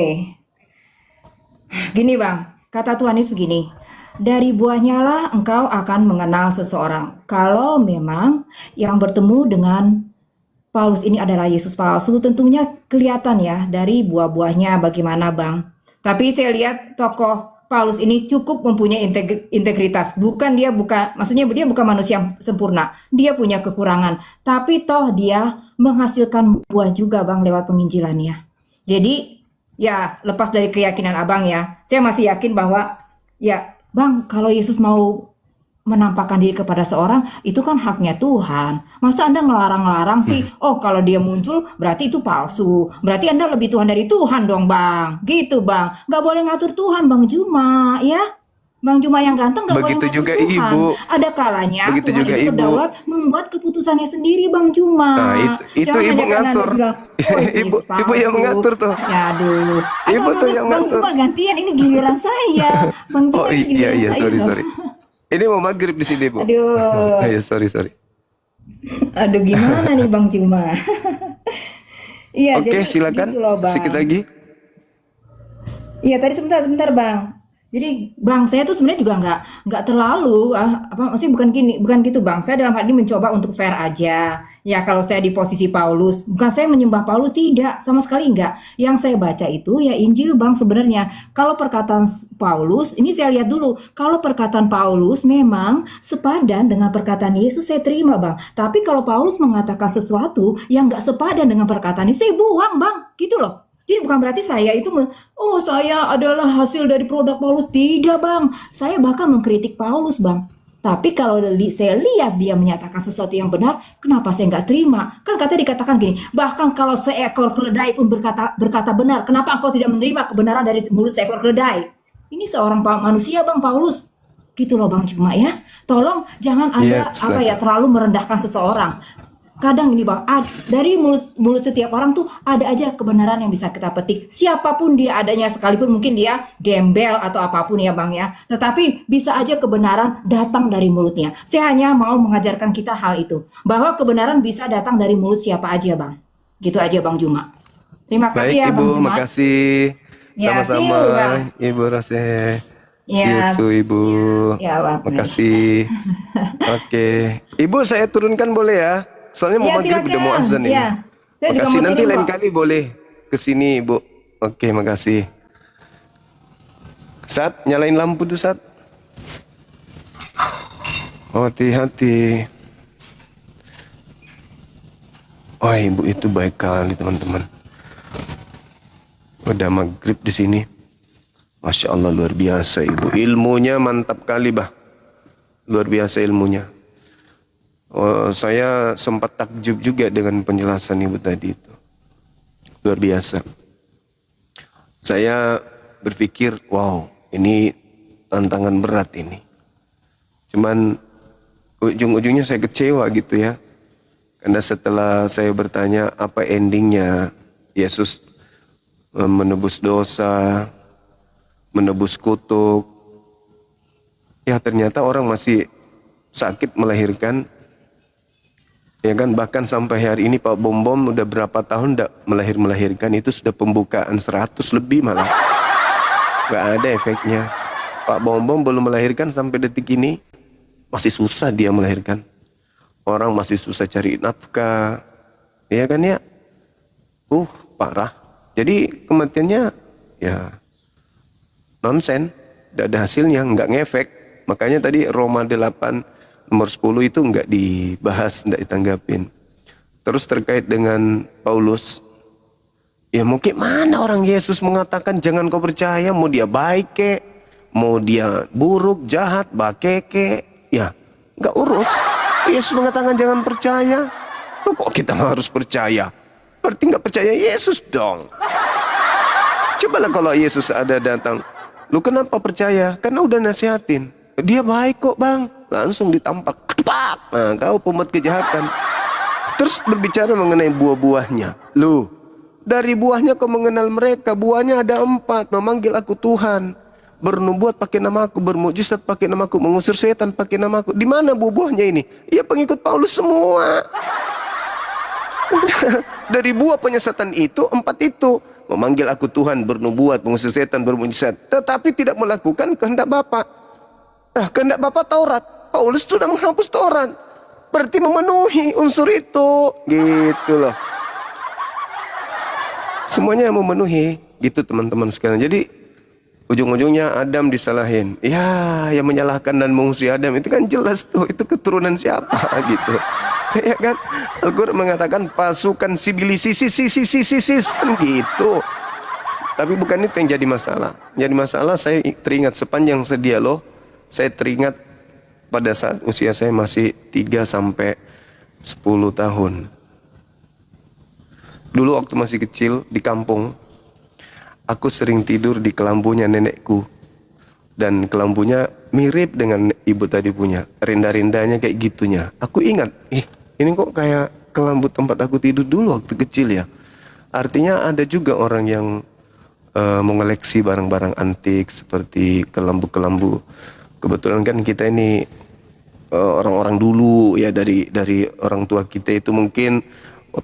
Gini Bang, kata Tuhan Yesus gini, dari buahnya lah engkau akan mengenal seseorang. Kalau memang yang bertemu dengan Paulus ini adalah Yesus palsu, tentunya kelihatan ya dari buah-buahnya bagaimana Bang. Tapi saya lihat tokoh Paulus ini cukup mempunyai integritas. Maksudnya dia bukan manusia yang sempurna. Dia punya kekurangan. Tapi toh dia menghasilkan buah juga Bang lewat penginjilannya. Jadi ya lepas dari keyakinan Abang ya, saya masih yakin bahwa ya Bang kalau Yesus mau menampakkan diri kepada seorang, itu kan haknya Tuhan. Masa Anda ngelarang-larang sih? Oh, kalau dia muncul berarti itu palsu. Berarti Anda lebih Tuhan dari Tuhan dong, Bang. Gitu, Bang. Nggak boleh ngatur Tuhan, Bang Juma, ya. Bang Juma yang ganteng nggak boleh Begitu ngatur juga Tuhan. Ibu. Ada kalanya Begitu Tuhan juga itu Ibu. berdaulat membuat keputusannya sendiri, Bang Juma. Nah, itu Jangan Ibu hanya karena Anda ngatur. bilang, oh, itu Ibu Yesus yang palsu. mengatur tuh. Ya, aduh. Ibu tuh yang Bang ngatur. Juma gantian, ini giliran saya. Bang Juma ini giliran iya, saya. loh. sorry. Ini mau maghrib di sini, Bu. Aduh. Ya, sorry. Aduh gimana nih Bang Juma? Iya, Oke, jadi silakan. gitu loh, Bang. Sedikit lagi. Iya, tadi sebentar Bang. Jadi Bang, saya tuh sebenarnya juga nggak terlalu maksudnya bukan gitu Bang. Saya dalam hal ini mencoba untuk fair aja. Ya kalau saya di posisi Paulus, bukan saya menyembah Paulus, tidak, sama sekali enggak. Yang saya baca itu ya Injil Bang sebenarnya. Kalau perkataan Paulus, ini saya lihat dulu. Kalau perkataan Paulus memang sepadan dengan perkataan Yesus, saya terima Bang. Tapi kalau Paulus mengatakan sesuatu yang nggak sepadan dengan perkataan ini, saya buang Bang. Gitu loh. Jadi bukan berarti saya itu, saya adalah hasil dari produk Paulus. Tidak Bang, saya bahkan mengkritik Paulus Bang. Tapi kalau saya lihat dia menyatakan sesuatu yang benar, kenapa saya nggak terima? Kan katanya dikatakan gini, bahkan kalau seekor keledai pun berkata benar, kenapa engkau tidak menerima kebenaran dari mulut seekor keledai? Ini seorang manusia Bang Paulus. Gitu loh Bang Cuma ya. Tolong jangan Anda terlalu merendahkan seseorang. Kadang ini Bang, dari mulut setiap orang tuh ada aja kebenaran yang bisa kita petik. Siapapun dia adanya, sekalipun mungkin dia gembel atau apapun ya Bang ya. Tetapi bisa aja kebenaran datang dari mulutnya. Saya hanya mau mengajarkan kita hal itu. Bahwa kebenaran bisa datang dari mulut siapa aja Bang. Gitu aja Bang Juma. Terima kasih ya Baik Ibu, Bang Juma. makasih. Ya, see you, Sama-sama Bang. Ibu Rose. Ya. See you, Ibu. Ya, Bang. Makasih. Oke. Ibu saya turunkan boleh ya? Soalnya mau Ya, maghrib udah mau silakan. azan ini. Ya. Saya juga Makasih, mau nanti turun lain kok. kali boleh ke sini, Ibu. Oke, makasih. Sat, nyalain lampu tuh, Sat. Oh, hati-hati. Oh, Ibu itu baik kali, teman-teman. Udah maghrib di sini. Masya Allah, luar biasa, Ibu. Ilmunya mantap kali, bah. Luar biasa ilmunya. Oh, saya sempat takjub juga dengan penjelasan Ibu tadi itu. Luar biasa. Saya berpikir, wow, ini tantangan berat ini. Cuman ujung-ujungnya saya kecewa gitu ya. Karena setelah saya bertanya apa endingnya, Yesus menebus dosa, menebus kutuk, Ya ternyata orang masih sakit melahirkan. Ya kan, bahkan sampai hari ini Pak Bom Bom udah berapa tahun tidak melahirkan, itu sudah pembukaan 100 lebih malah. Gak ada efeknya. Pak Bom Bom belum melahirkan sampai detik ini, masih susah dia melahirkan. Orang masih susah cari nafkah. Ya kan ya? Parah. Jadi kematiannya ya nonsen, tidak ada hasilnya, nggak ngefek. Makanya tadi Roma 8 nomor 10 itu nggak dibahas, nggak ditanggapin. Terus terkait dengan Paulus, ya mungkin mana orang Yesus mengatakan jangan kau percaya, mau dia baik kek, mau dia buruk, jahat, bakeke, ya nggak urus. Yesus mengatakan jangan percaya, kok kita harus percaya? Berarti nggak percaya Yesus dong. Cobalah kalau Yesus ada datang, lu kenapa percaya? Karena udah nasihatin. Dia baik kok bang, langsung ditampar. Nah, kau pembuat kejahatan. Terus berbicara mengenai buah-buahnya. Lu, dari buahnya kau mengenal mereka. Buahnya ada 4, memanggil aku Tuhan, bernubuat pakai namaku, bermujizat pakai namaku, mengusir setan pakai namaku. Di mana buah-buahnya ini? Ya pengikut Paulus semua. Dari buah penyesatan itu 4 itu. Memanggil aku Tuhan, bernubuat, mengusir setan, bermujizat. Tetapi tidak melakukan kehendak Bapa. Nah, kehendak Bapa Taurat. Paulus sudah menghapus Taurat. Berarti memenuhi unsur itu. Gitu loh. Semuanya memenuhi. Gitu teman-teman sekalian. Jadi ujung-ujungnya Adam disalahin. Ya, yang menyalahkan dan mengusir Adam itu kan jelas tuh. Itu keturunan siapa gitu. Ya kan? Al-Quran mengatakan pasukan sibilisisis kan gitu. Tapi bukan itu yang jadi masalah. Jadi masalah saya teringat sepanjang sedia loh. Saya teringat pada saat usia saya masih 3 sampai 10 tahun. Dulu waktu masih kecil di kampung, aku sering tidur di kelambunya nenekku. Dan kelambunya mirip dengan ibu tadi punya. Rinda-rindanya kayak gitunya. Aku ingat, ini kok kayak kelambu tempat aku tidur dulu waktu kecil ya. Artinya ada juga orang yang mengoleksi barang-barang antik seperti kelambu-kelambu. Kebetulan kan kita ini orang-orang dulu ya, dari orang tua kita itu mungkin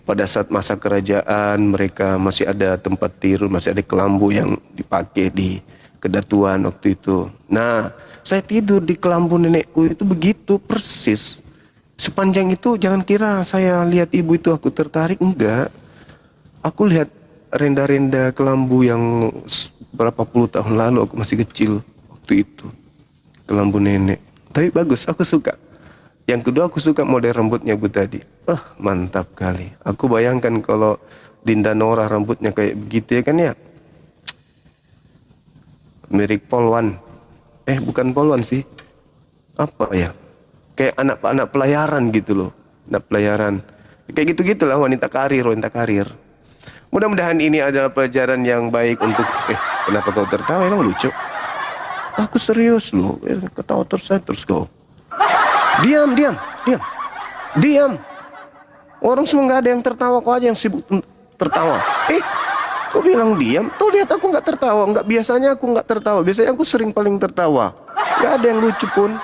pada saat masa kerajaan mereka masih ada tempat tidur, masih ada kelambu yang dipakai di kedatuan waktu itu. Nah, saya tidur di kelambu nenekku itu begitu persis. Sepanjang itu jangan kira saya lihat ibu itu aku tertarik, enggak. Aku lihat renda-renda kelambu yang berapa puluh tahun lalu aku masih kecil waktu itu. Kelambu nenek. Tapi bagus, aku suka. Yang kedua aku suka model rambutnya bu tadi. Mantap kali. Aku bayangkan kalau Dinda Nora rambutnya kayak begitu ya kan ya. Mirip polwan. Bukan polwan sih. Apa ya? Kayak anak pelayaran gitu loh. Anak pelayaran. Kayak gitu-gitulah wanita karir. Mudah-mudahan ini adalah pelajaran yang baik untuk kenapa kau tertawa? Emang lucu? Aku serius loh. Ketawa terus kau. Diam. Orang semua nggak ada yang tertawa, kau aja yang sibuk tertawa. Kau bilang diam? Tuh lihat aku nggak tertawa. Nggak, biasanya aku nggak tertawa. Biasanya aku sering paling tertawa. Nggak ada yang lucu pun.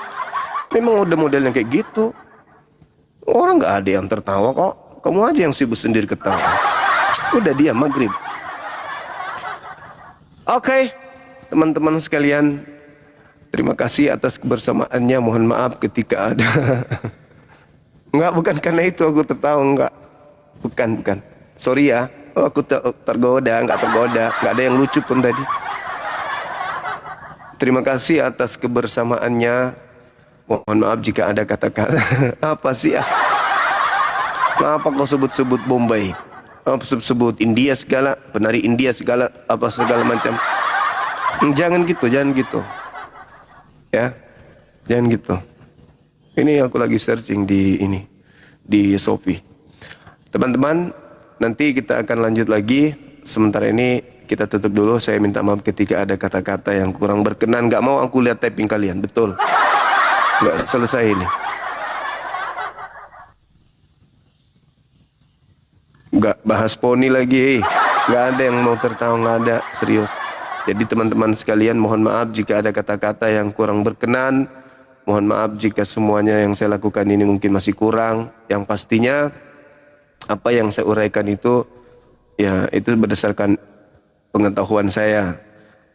Memang udah modelnya kayak gitu. Orang nggak ada yang tertawa kok. Kamu aja yang sibuk sendiri ketawa. Udah diam maghrib. Oke, teman-teman sekalian. Terima kasih atas kebersamaannya. Mohon maaf ketika ada. Bukan karena itu aku tertawa, enggak. Bukan. Sorry ya. Aku tergoda, enggak tergoda. Enggak ada yang lucu pun tadi. Terima kasih atas kebersamaannya. Mohon maaf jika ada kata-kata. Apa sih ya? Kenapa kau sebut-sebut Bombay? Apa sebut India segala, penari India segala, apa segala macam. Jangan gitu. Ya, jangan gitu. Ini aku lagi searching di Shopee. Teman-teman, nanti kita akan lanjut lagi. Sementara ini kita tutup dulu. Saya minta maaf ketika ada kata-kata yang kurang berkenan. Gak mau aku lihat typing kalian, betul? Gak selesai ini. Gak bahas poni lagi. Gak ada yang mau tertawa, gak ada, serius. Jadi teman-teman sekalian, mohon maaf jika ada kata-kata yang kurang berkenan. Mohon maaf jika semuanya yang saya lakukan ini mungkin masih kurang. Yang pastinya apa yang saya uraikan itu ya itu berdasarkan pengetahuan saya.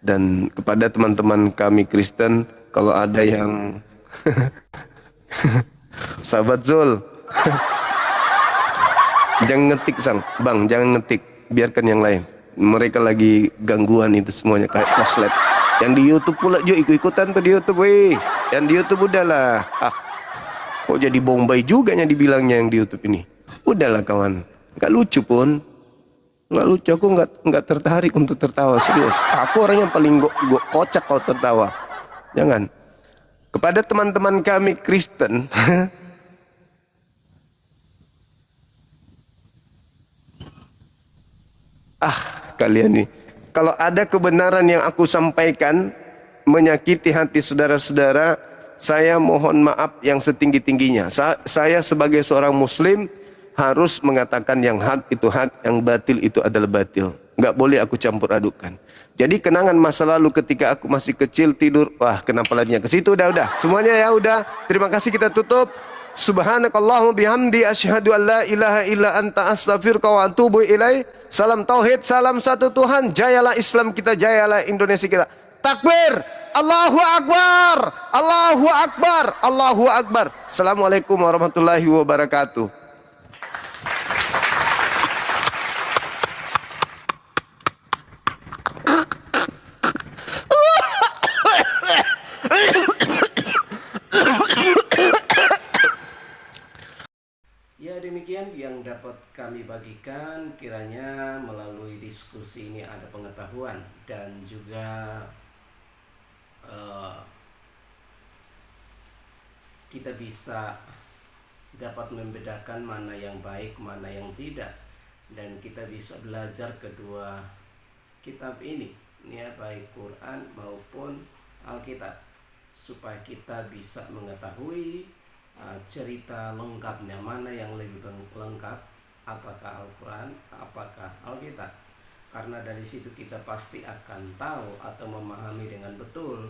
Dan kepada teman-teman kami Kristen, kalau ada yang sahabat Zul, jangan ngetik bang, jangan ngetik, biarkan yang lain. Mereka lagi gangguan itu semuanya kayak koslet. Yang di YouTube pula juga ikut-ikutan tuh di YouTube, weh. Yang di YouTube udahlah. Kok jadi Bombay juga yang dibilangnya yang di YouTube ini. Udahlah kawan, nggak lucu pun, nggak lucu. Aku nggak tertarik untuk tertawa, serius. Aku orang yang paling kocak kalau tertawa. Jangan. Kepada teman-teman kami Kristen. Kalian nih, kalau ada kebenaran yang aku sampaikan menyakiti hati saudara-saudara, saya mohon maaf yang setinggi-tingginya. Saya sebagai seorang muslim harus mengatakan yang hak itu hak, yang batil itu adalah batil. Nggak boleh aku campur adukan. Jadi kenangan masa lalu ketika aku masih kecil tidur, wah kenapa larinya ke situ, udah. Semuanya ya udah. Terima kasih, kita tutup. Subhanakallahumma bihamdi asyhadu an la ilaha illa anta astaghfiruka wa atubu ilaih. Salam tauhid, salam satu Tuhan. Jayalah Islam kita, jayalah Indonesia kita. Takbir! Allahu Akbar! Allahu Akbar! Allahu Akbar! Assalamualaikum warahmatullahi wabarakatuh. Ya, demikian yang dapat kami bagikan. Kiranya melalui diskusi ini ada pengetahuan dan juga kita bisa dapat membedakan mana yang baik, mana yang tidak, dan kita bisa belajar kedua kitab ini, ya, baik Quran maupun Alkitab, supaya kita bisa mengetahui cerita lengkapnya, mana yang lebih lengkap, apakah Al-Quran, apakah Alkitab. Karena dari situ kita pasti akan tahu atau memahami dengan betul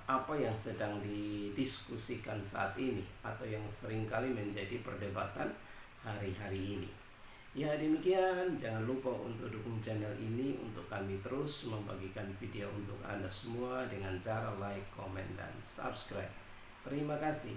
apa yang sedang didiskusikan saat ini atau yang seringkali menjadi perdebatan hari-hari ini. Ya, demikian, jangan lupa untuk dukung channel ini untuk kami terus membagikan video untuk Anda semua dengan cara like, komen, dan subscribe. Terima kasih.